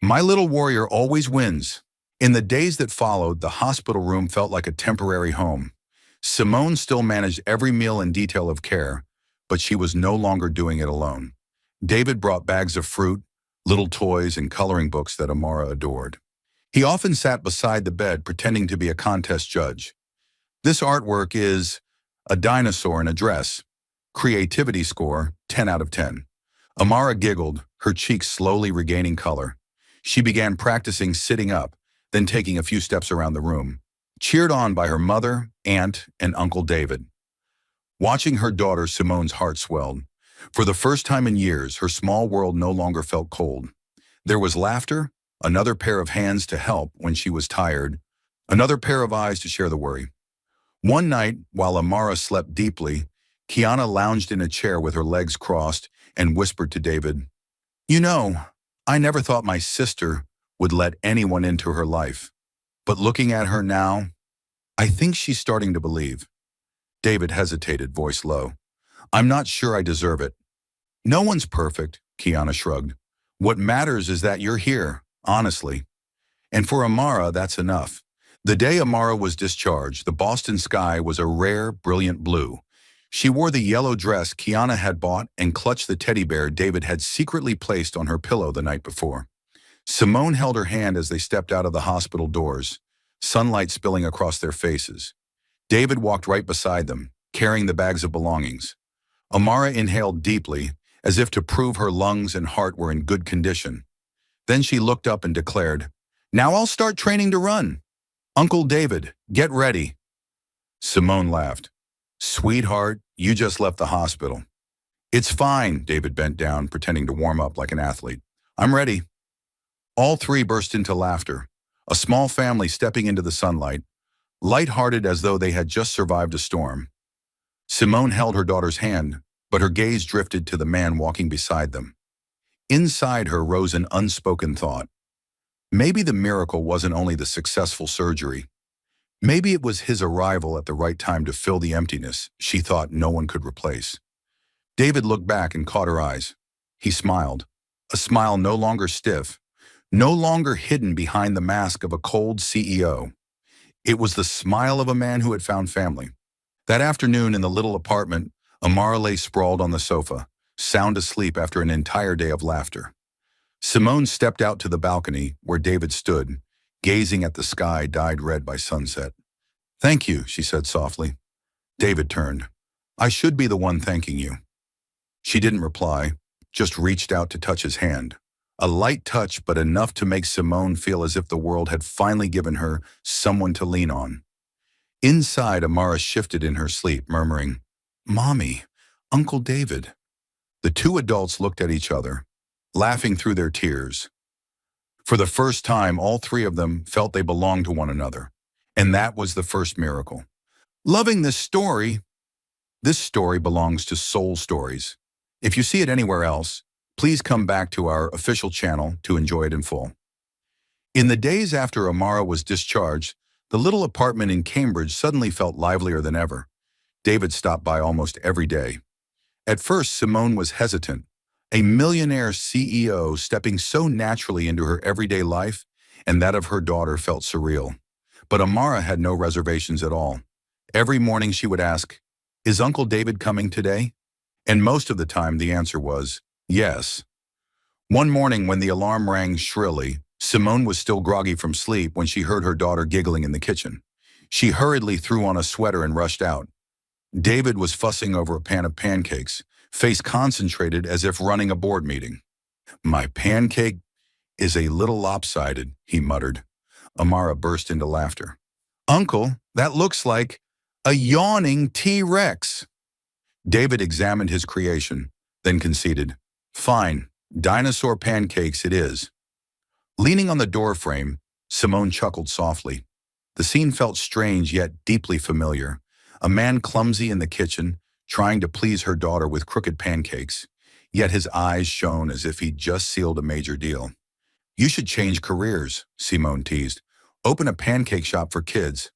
Speaker 1: My little warrior always wins." In the days that followed, the hospital room felt like a temporary home. Simone still managed every meal and detail of care, but she was no longer doing it alone. David brought bags of fruit, little toys, and coloring books that Amara adored. He often sat beside the bed pretending to be a contest judge. "This artwork is a dinosaur in a dress. Creativity score, 10 out of 10. Amara giggled, her cheeks slowly regaining color. She began practicing sitting up, then taking a few steps around the room, cheered on by her mother, aunt, and Uncle David. Watching her daughter, Simone's heart swelled. For the first time in years, her small world no longer felt cold. There was laughter, another pair of hands to help when she was tired, another pair of eyes to share the worry. One night, while Amara slept deeply, Kiana lounged in a chair with her legs crossed and whispered to David, "You know, I never thought my sister would let anyone into her life. But looking at her now, I think she's starting to believe." David hesitated, voice low. "I'm not sure I deserve it." "No one's perfect," Kiana shrugged. "What matters is that you're here, honestly. And for Amara, that's enough." The day Amara was discharged, the Boston sky was a rare, brilliant blue. She wore the yellow dress Kiana had bought and clutched the teddy bear David had secretly placed on her pillow the night before. Simone held her hand as they stepped out of the hospital doors, sunlight spilling across their faces. David walked right beside them, carrying the bags of belongings. Amara inhaled deeply, as if to prove her lungs and heart were in good condition. Then she looked up and declared, "Now I'll start training to run. Uncle David, get ready." Simone laughed. "Sweetheart, you just left the hospital." "It's fine," David bent down, pretending to warm up like an athlete. "I'm ready." All three burst into laughter, a small family stepping into the sunlight, light-hearted as though they had just survived a storm. Simone held her daughter's hand, but her gaze drifted to the man walking beside them. Inside her rose an unspoken thought. Maybe the miracle wasn't only the successful surgery. Maybe it was his arrival at the right time to fill the emptiness she thought no one could replace. David looked back and caught her eyes. He smiled, a smile no longer stiff, no longer hidden behind the mask of a cold CEO. It was the smile of a man who had found family. That afternoon in the little apartment, Amara lay sprawled on the sofa, sound asleep after an entire day of laughter. Simone stepped out to the balcony where David stood, gazing at the sky dyed red by sunset. "Thank you," she said softly. David turned. "I should be the one thanking you." She didn't reply, just reached out to touch his hand. A light touch, but enough to make Simone feel as if the world had finally given her someone to lean on. Inside, Amara shifted in her sleep, murmuring, "Mommy, Uncle David." The two adults looked at each other, laughing through their tears. For the first time, all three of them felt they belonged to one another. And that was the first miracle. Loving this story belongs to Soul Stories. If you see it anywhere else, please come back to our official channel to enjoy it in full. In the days after Amara was discharged, the little apartment in Cambridge suddenly felt livelier than ever. David stopped by almost every day. At first, Simone was hesitant. A millionaire CEO stepping so naturally into her everyday life, and that of her daughter felt surreal. But Amara had no reservations at all. Every morning she would ask, "Is Uncle David coming today?" And most of the time the answer was, yes. One morning when the alarm rang shrilly, Simone was still groggy from sleep when she heard her daughter giggling in the kitchen. She hurriedly threw on a sweater and rushed out. David was fussing over a pan of pancakes, face concentrated as if running a board meeting. "My pancake is a little lopsided," he muttered. Amara burst into laughter. "Uncle, that looks like a yawning T-Rex." David examined his creation, then conceded, "Fine, dinosaur pancakes it is." Leaning on the doorframe, Simone chuckled softly. The scene felt strange yet deeply familiar. A man clumsy in the kitchen, trying to please her daughter with crooked pancakes, yet his eyes shone as if he'd just sealed a major deal. "You should change careers," Simone teased. "Open a pancake shop for kids."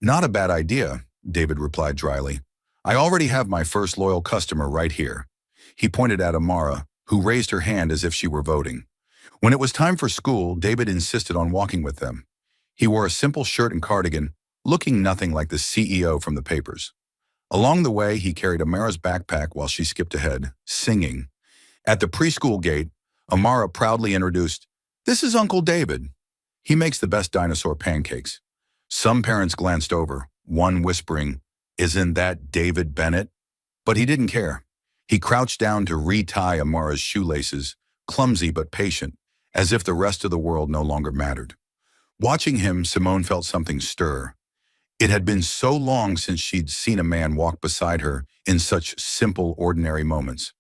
Speaker 1: "Not a bad idea," David replied dryly. "I already have my first loyal customer right here." He pointed at Amara, who raised her hand as if she were voting. When it was time for school, David insisted on walking with them. He wore a simple shirt and cardigan, looking nothing like the CEO from the papers. Along the way, he carried Amara's backpack while she skipped ahead, singing. At the preschool gate, Amara proudly introduced, "This is Uncle David. He makes the best dinosaur pancakes." Some parents glanced over, one whispering, "Isn't that David Bennett?" But he didn't care. He crouched down to retie Amara's shoelaces, clumsy but patient, as if the rest of the world no longer mattered. Watching him, Simone felt something stir. It had been so long since she'd seen a man walk beside her in such simple, ordinary moments.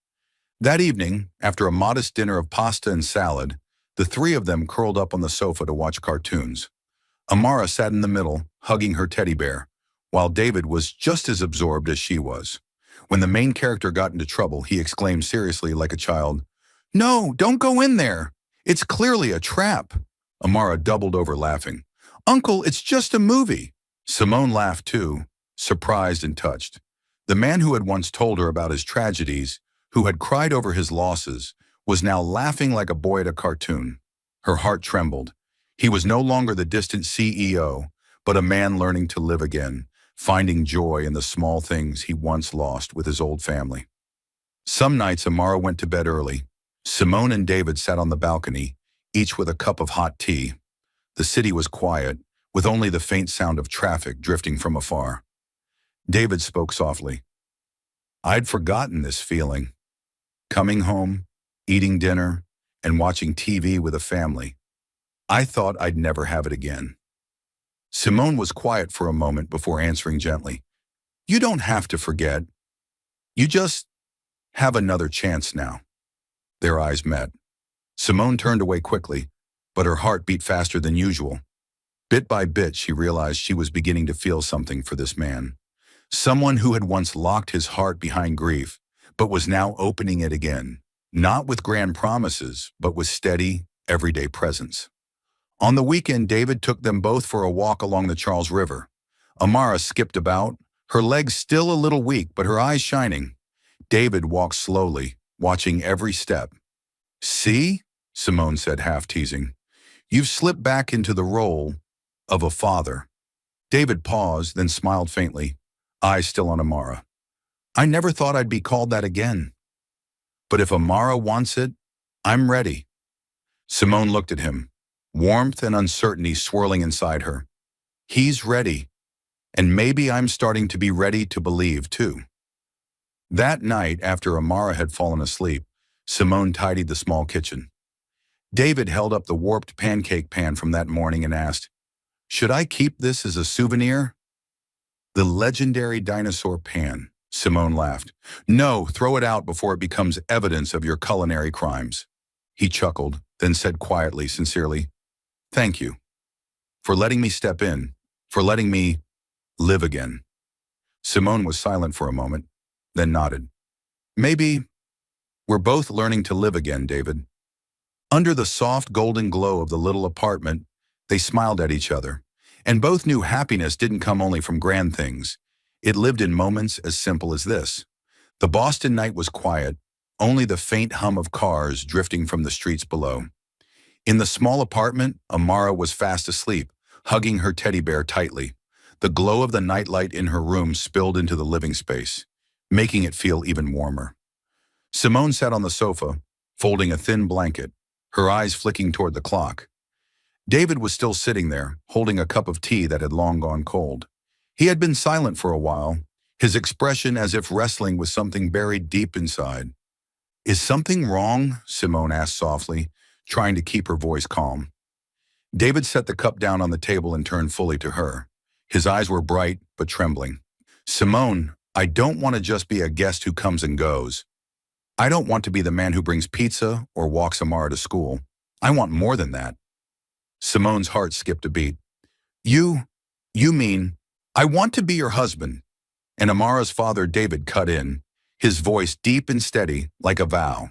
Speaker 1: That evening, after a modest dinner of pasta and salad, the three of them curled up on the sofa to watch cartoons. Amara sat in the middle, hugging her teddy bear, while David was just as absorbed as she was. When the main character got into trouble, he exclaimed seriously like a child, "No, don't go in there. It's clearly a trap." Amara doubled over laughing. "Uncle, it's just a movie." Simone laughed too, surprised and touched. The man who had once told her about his tragedies, who had cried over his losses, was now laughing like a boy at a cartoon. Her heart trembled. He was no longer the distant CEO, but a man learning to live again, finding joy in the small things he once lost with his old family. Some nights Amara went to bed early. Simone and David sat on the balcony, each with a cup of hot tea. The city was quiet, with only the faint sound of traffic drifting from afar. David spoke softly. I'd forgotten this feeling. Coming home, eating dinner, and watching TV with a family. I thought I'd never have it again. Simone was quiet for a moment before answering gently. You don't have to forget. You just have another chance now. Their eyes met. Simone turned away quickly, but her heart beat faster than usual. Bit by bit, she realized she was beginning to feel something for this man. Someone who had once locked his heart behind grief, but was now opening it again. Not with grand promises, but with steady, everyday presence. On the weekend, David took them both for a walk along the Charles River. Amara skipped about, her legs still a little weak, but her eyes shining. David walked slowly, watching every step. See? Simone said, half teasing. You've slipped back into the role of a father. David paused, then smiled faintly, eyes still on Amara. I never thought I'd be called that again. But if Amara wants it, I'm ready. Simone looked at him, warmth and uncertainty swirling inside her. He's ready, and maybe I'm starting to be ready to believe, too. That night, after Amara had fallen asleep, Simone tidied the small kitchen. David held up the warped pancake pan from that morning and asked, should I keep this as a souvenir? The legendary dinosaur pan, Simone laughed. No, throw it out before it becomes evidence of your culinary crimes. He chuckled, then said quietly, sincerely, thank you for letting me step in, for letting me live again. Simone was silent for a moment, then nodded. Maybe we're both learning to live again, David. Under the soft golden glow of the little apartment, they smiled at each other, and both knew happiness didn't come only from grand things. It lived in moments as simple as this. The Boston night was quiet, only the faint hum of cars drifting from the streets below. In the small apartment, Amara was fast asleep, hugging her teddy bear tightly. The glow of the nightlight in her room spilled into the living space, making it feel even warmer. Simone sat on the sofa, folding a thin blanket, her eyes flicking toward the clock. David was still sitting there, holding a cup of tea that had long gone cold. He had been silent for a while, his expression as if wrestling with something buried deep inside. Is something wrong? Simone asked softly, trying to keep her voice calm. David set the cup down on the table and turned fully to her. His eyes were bright, but trembling. Simone, I don't want to just be a guest who comes and goes. I don't want to be the man who brings pizza or walks Amara to school. I want more than that. Simone's heart skipped a beat. You mean, I want to be your husband. And Amara's father, David, cut in, his voice deep and steady, like a vow.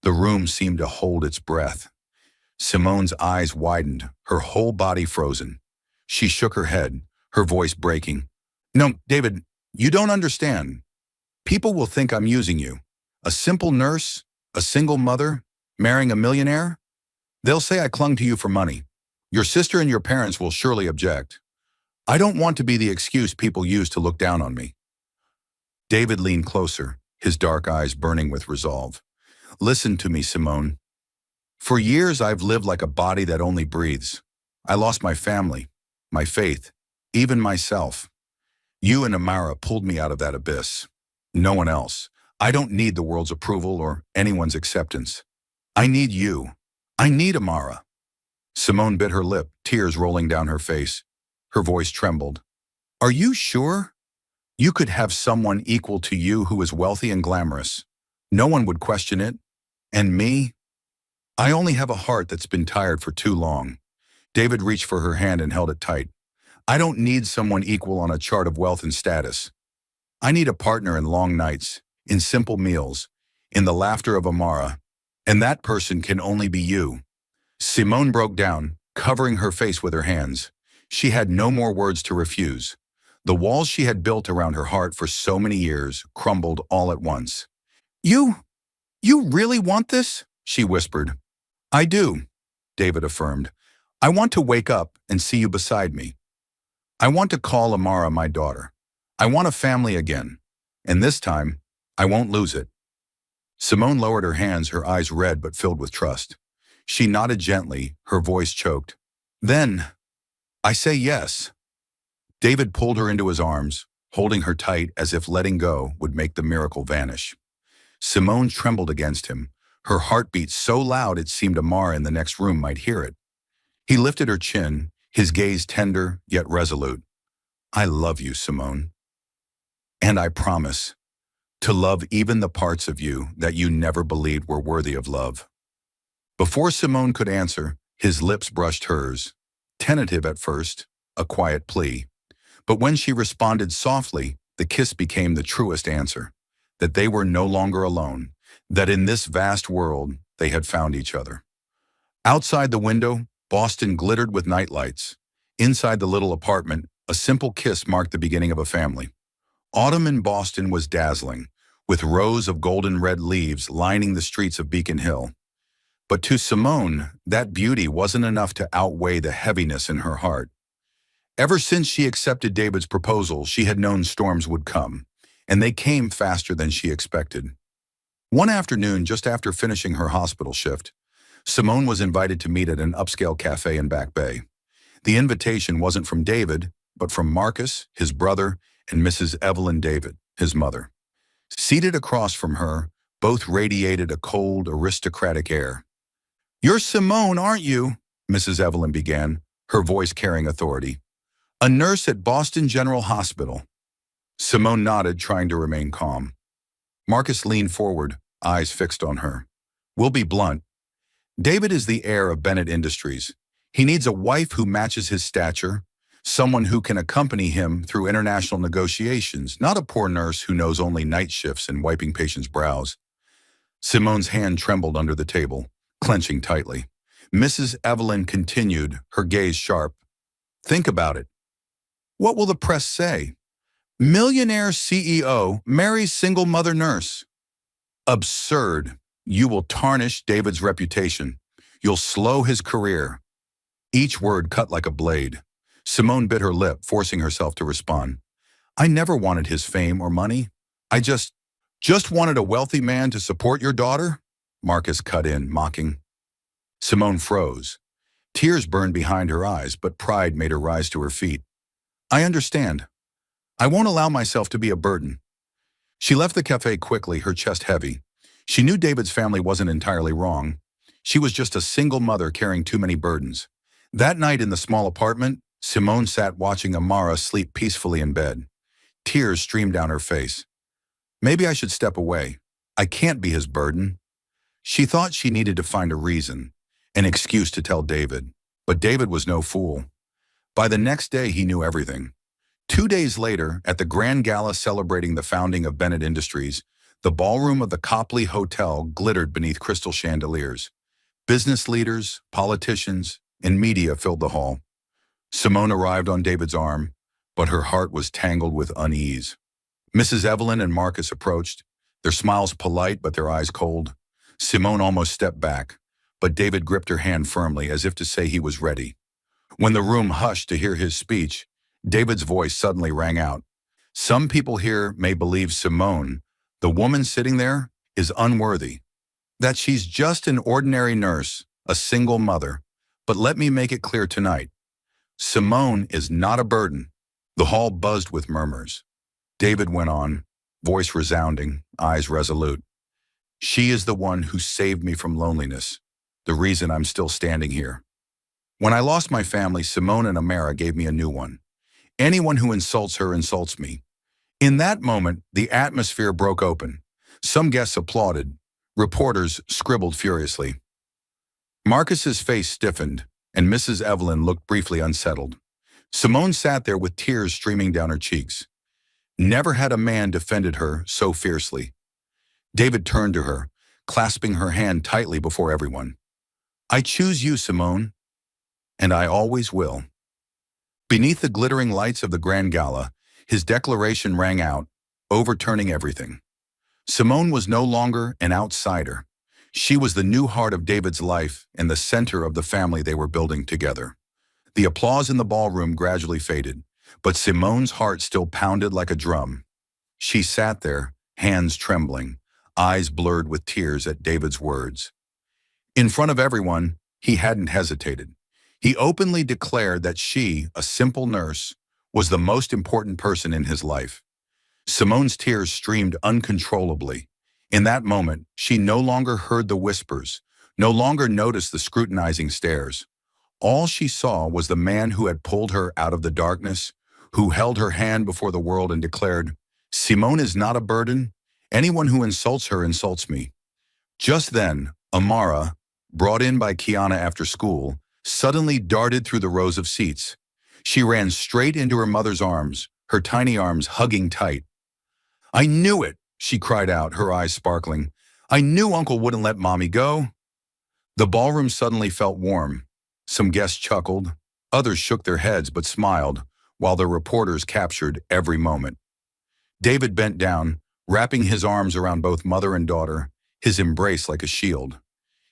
Speaker 1: The room seemed to hold its breath. Simone's eyes widened, her whole body frozen. She shook her head, her voice breaking. No, David, you don't understand. People will think I'm using you. A simple nurse, a single mother, marrying a millionaire? They'll say I clung to you for money. Your sister and your parents will surely object. I don't want to be the excuse people use to look down on me. David leaned closer, his dark eyes burning with resolve. Listen to me, Simone. For years, I've lived like a body that only breathes. I lost my family, my faith, even myself. You and Amara pulled me out of that abyss. No one else. I don't need the world's approval or anyone's acceptance. I need you. I need Amara. Simone bit her lip, tears rolling down her face. Her voice trembled. Are you sure? You could have someone equal to you who is wealthy and glamorous. No one would question it. And me? I only have a heart that's been tired for too long. David reached for her hand and held it tight. I don't need someone equal on a chart of wealth and status. I need a partner in long nights, in simple meals, in the laughter of Amara. And that person can only be you. Simone broke down, covering her face with her hands. She had no more words to refuse. The walls she had built around her heart for so many years crumbled all at once. You really want this? She whispered. I do, David affirmed. I want to wake up and see you beside me. I want to call Amara my daughter. I want a family again. And this time, I won't lose it. Simone lowered her hands, her eyes red but filled with trust. She nodded gently, her voice choked. Then, I say yes. David pulled her into his arms, holding her tight as if letting go would make the miracle vanish. Simone trembled against him, her heartbeat so loud it seemed Amara in the next room might hear it. He lifted her chin, his gaze tender yet resolute. I love you, Simone. And I promise to love even the parts of you that you never believed were worthy of love. Before Simone could answer, his lips brushed hers, tentative at first, a quiet plea. But when she responded softly, the kiss became the truest answer, that they were no longer alone, that in this vast world they had found each other. Outside the window, Boston glittered with nightlights. Inside the little apartment, a simple kiss marked the beginning of a family. Autumn in Boston was dazzling, with rows of golden red leaves lining the streets of Beacon Hill. But to Simone, that beauty wasn't enough to outweigh the heaviness in her heart. Ever since she accepted David's proposal, she had known storms would come, and they came faster than she expected. One afternoon, just after finishing her hospital shift, Simone was invited to meet at an upscale cafe in Back Bay. The invitation wasn't from David, but from Marcus, his brother, and Mrs. Evelyn David, his mother. Seated across from her, both radiated a cold, aristocratic air. "You're Simone, aren't you?" Mrs. Evelyn began, her voice carrying authority. "A nurse at Boston General Hospital." Simone nodded, trying to remain calm. Marcus leaned forward, eyes fixed on her. "We'll be blunt. David is the heir of Bennett Industries. He needs a wife who matches his stature, someone who can accompany him through international negotiations, not a poor nurse who knows only night shifts and wiping patients' brows." Simone's hand trembled under the table, clenching tightly. Mrs. Evelyn continued, her gaze sharp. "Think about it. What will the press say? Millionaire CEO marries single mother nurse. Absurd. You will tarnish David's reputation. You'll slow his career." Each word cut like a blade. Simone bit her lip, forcing herself to respond. "I never wanted his fame or money. I just wanted a wealthy man to support your daughter?" Marcus cut in, mocking. Simone froze. Tears burned behind her eyes, but pride made her rise to her feet. "I understand. I won't allow myself to be a burden." She left the cafe quickly, her chest heavy. She knew David's family wasn't entirely wrong. She was just a single mother carrying too many burdens. That night in the small apartment, Simone sat watching Amara sleep peacefully in bed. Tears streamed down her face. "Maybe I should step away. I can't be his burden." She thought she needed to find a reason, an excuse to tell David. But David was no fool. By the next day, he knew everything. 2 days later, at the grand gala celebrating the founding of Bennett Industries, the ballroom of the Copley Hotel glittered beneath crystal chandeliers. Business leaders, politicians, and media filled the hall. Simone arrived on David's arm, but her heart was tangled with unease. Mrs. Evelyn and Marcus approached, their smiles polite but their eyes cold. Simone almost stepped back, but David gripped her hand firmly as if to say he was ready. When the room hushed to hear his speech, David's voice suddenly rang out. "Some people here may believe Simone, the woman sitting there, is unworthy, that she's just an ordinary nurse, a single mother. But let me make it clear tonight. Simone is not a burden." The hall buzzed with murmurs. David went on, voice resounding, eyes resolute. "She is the one who saved me from loneliness, the reason I'm still standing here. When I lost my family, Simone and Amara gave me a new one. Anyone who insults her insults me." In that moment, the atmosphere broke open. Some guests applauded. Reporters scribbled furiously. Marcus's face stiffened, and Mrs. Evelyn looked briefly unsettled. Simone sat there with tears streaming down her cheeks. Never had a man defended her so fiercely. David turned to her, clasping her hand tightly before everyone. "I choose you, Simone, and I always will." Beneath the glittering lights of the grand gala, his declaration rang out, overturning everything. Simone was no longer an outsider. She was the new heart of David's life and the center of the family they were building together. The applause in the ballroom gradually faded, but Simone's heart still pounded like a drum. She sat there, hands trembling, eyes blurred with tears at David's words. In front of everyone, he hadn't hesitated. He openly declared that she, a simple nurse, was the most important person in his life. Simone's tears streamed uncontrollably. In that moment, she no longer heard the whispers, no longer noticed the scrutinizing stares. All she saw was the man who had pulled her out of the darkness, who held her hand before the world and declared, "Simone is not a burden. Anyone who insults her insults me." Just then, Amara, brought in by Kiana after school, suddenly darted through the rows of seats. She ran straight into her mother's arms, her tiny arms hugging tight. "I knew it," she cried out, her eyes sparkling. "I knew Uncle wouldn't let Mommy go." The ballroom suddenly felt warm. Some guests chuckled, others shook their heads but smiled, while their reporters captured every moment. David bent down, wrapping his arms around both mother and daughter, his embrace like a shield.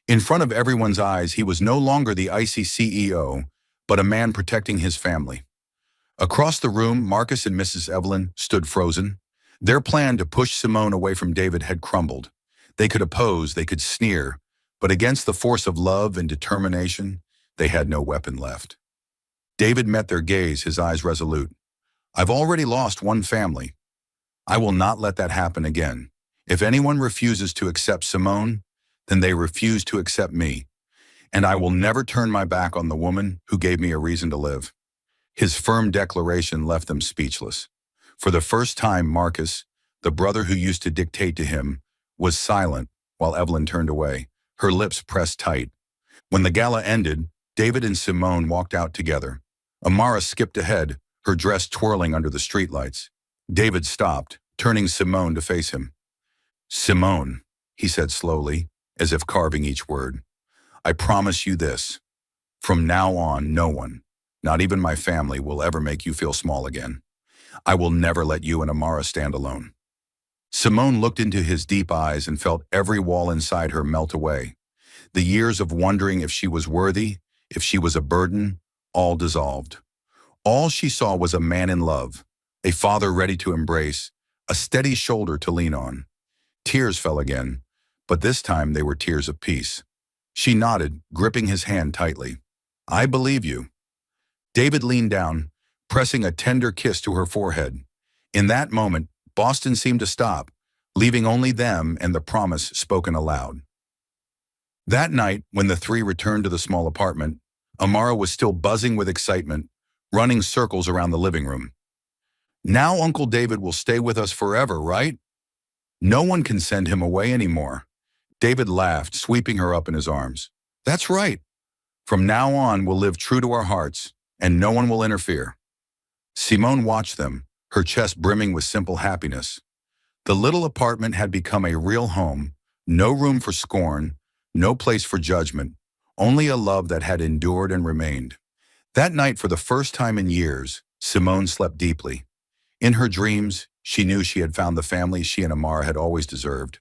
Speaker 1: In front of everyone's eyes, he was no longer the icy CEO, but a man protecting his family. Across the room, Marcus and Mrs. Evelyn stood frozen. Their plan to push Simone away from David had crumbled. They could oppose, they could sneer, but against the force of love and determination, they had no weapon left. David met their gaze, his eyes resolute. "I've already lost one family. I will not let that happen again. If anyone refuses to accept Simone, then they refuse to accept me. And I will never turn my back on the woman who gave me a reason to live." His firm declaration left them speechless. For the first time, Marcus, the brother who used to dictate to him, was silent while Evelyn turned away, her lips pressed tight. When the gala ended, David and Simone walked out together. Amara skipped ahead, her dress twirling under the streetlights. David stopped, turning Simone to face him. "Simone," he said slowly, as if carving each word, "I promise you this. From now on, no one, not even my family, will ever make you feel small again. I will never let you and Amara stand alone." Simone looked into his deep eyes and felt every wall inside her melt away. The years of wondering if she was worthy, if she was a burden, all dissolved. All she saw was a man in love, a father ready to embrace, a steady shoulder to lean on. Tears fell again, but this time they were tears of peace. She nodded, gripping his hand tightly. "I believe you." David leaned down, pressing a tender kiss to her forehead. In that moment, Boston seemed to stop, leaving only them and the promise spoken aloud. That night, when the three returned to the small apartment, Amara was still buzzing with excitement, running circles around the living room. "Now Uncle David will stay with us forever, right? No one can send him away anymore." David laughed, sweeping her up in his arms. "That's right. From now on, we'll live true to our hearts, and no one will interfere." Simone watched them, her chest brimming with simple happiness. The little apartment had become a real home, no room for scorn, no place for judgment, only a love that had endured and remained. That night, for the first time in years, Simone slept deeply. In her dreams, she knew she had found the family she and Amara had always deserved.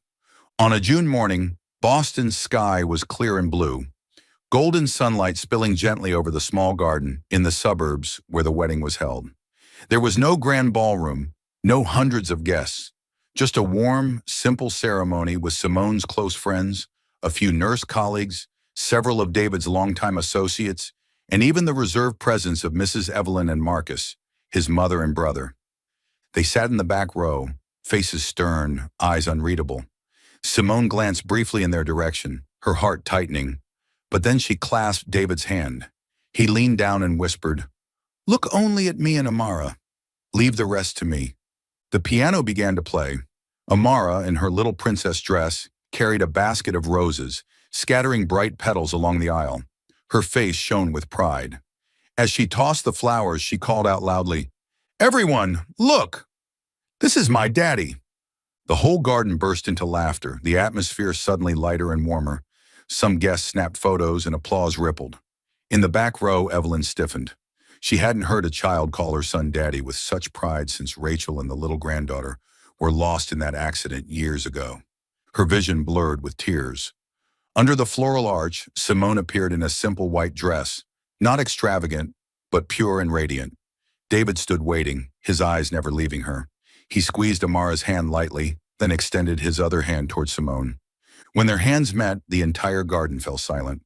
Speaker 1: On a June morning, Boston's sky was clear and blue, golden sunlight spilling gently over the small garden in the suburbs where the wedding was held. There was no grand ballroom, no hundreds of guests, just a warm, simple ceremony with Simone's close friends, a few nurse colleagues, several of David's longtime associates, and even the reserved presence of Mrs. Evelyn and Marcus, his mother and brother. They sat in the back row, faces stern, eyes unreadable. Simone glanced briefly in their direction, her heart tightening, but then she clasped David's hand. He leaned down and whispered, "Look only at me and Amara. Leave the rest to me." The piano began to play. Amara, in her little princess dress, carried a basket of roses, scattering bright petals along the aisle. Her face shone with pride. As she tossed the flowers, she called out loudly, "Everyone, look! This is my daddy." The whole garden burst into laughter, the atmosphere suddenly lighter and warmer. Some guests snapped photos and applause rippled. In the back row, Evelyn stiffened. She hadn't heard a child call her son daddy with such pride since Rachel and the little granddaughter were lost in that accident years ago. Her vision blurred with tears. Under the floral arch, Simone appeared in a simple white dress, not extravagant, but pure and radiant. David stood waiting, his eyes never leaving her. He squeezed Amara's hand lightly, then extended his other hand toward Simone. When their hands met, the entire garden fell silent.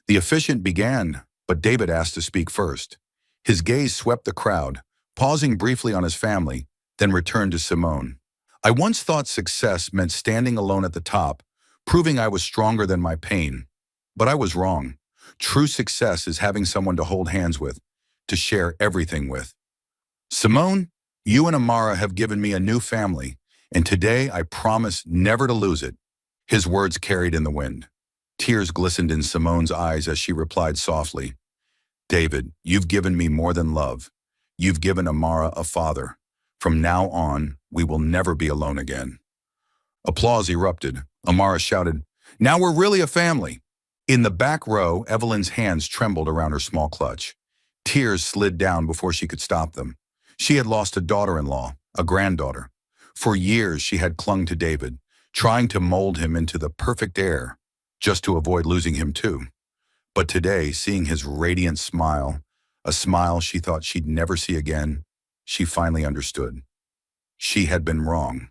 Speaker 1: The officiant began, but David asked to speak first. His gaze swept the crowd, pausing briefly on his family, then returned to Simone. I once thought success meant standing alone at the top, proving I was stronger than my pain. But I was wrong. True success is having someone to hold hands with, to share everything with. Simone, you and Amara have given me a new family, and today I promise never to lose it. His words carried in the wind. Tears glistened in Simone's eyes as she replied softly, David, you've given me more than love. You've given Amara a father. From now on, we will never be alone again. Applause erupted. Amara shouted, now we're really a family. In the back row, Evelyn's hands trembled around her small clutch. Tears slid down before she could stop them. She had lost a daughter-in-law, a granddaughter. For years, she had clung to David, trying to mold him into the perfect heir, just to avoid losing him too. But today, seeing his radiant smile, a smile she thought she'd never see again, she finally understood. She had been wrong.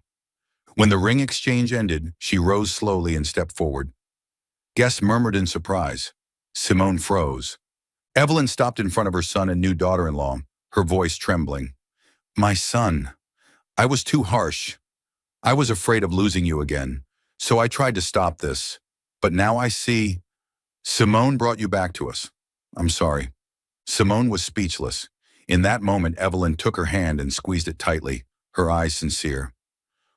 Speaker 1: When the ring exchange ended, she rose slowly and stepped forward. Guests murmured in surprise. Simone froze. Evelyn stopped in front of her son and new daughter-in-law, her voice trembling. My son, I was too harsh. I was afraid of losing you again, so I tried to stop this. But now I see, Simone brought you back to us. I'm sorry. Simone was speechless. In that moment, Evelyn took her hand and squeezed it tightly, her eyes sincere.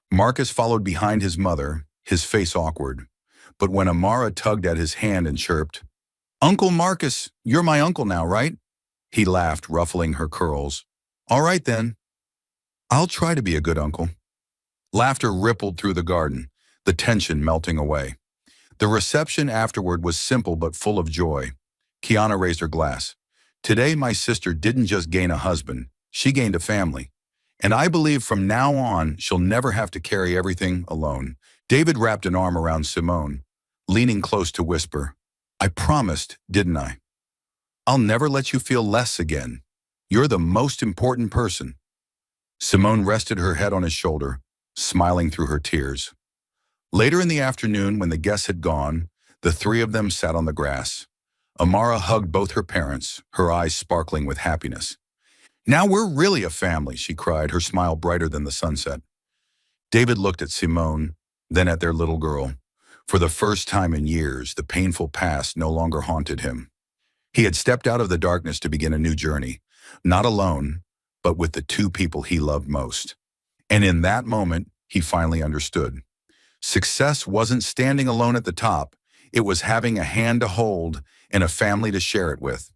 Speaker 1: Marcus followed behind his mother, his face awkward. But when Amara tugged at his hand and chirped, Uncle Marcus, you're my uncle now, right? He laughed, ruffling her curls. All right then. I'll try to be a good uncle. Laughter rippled through the garden, the tension melting away. The reception afterward was simple but full of joy. Kiana raised her glass. Today my sister didn't just gain a husband, she gained a family. And I believe from now on she'll never have to carry everything alone. David wrapped an arm around Simone, leaning close to whisper, I promised, didn't I? I'll never let you feel less again. You're the most important person. Simone rested her head on his shoulder, smiling through her tears. Later in the afternoon, when the guests had gone, the three of them sat on the grass. Amara hugged both her parents, her eyes sparkling with happiness. Now we're really a family, she cried, her smile brighter than the sunset. David looked at Simone, then at their little girl. For the first time in years, the painful past no longer haunted him. He had stepped out of the darkness to begin a new journey, not alone, but with the two people he loved most. And in that moment, he finally understood. Success wasn't standing alone at the top, it was having a hand to hold and a family to share it with.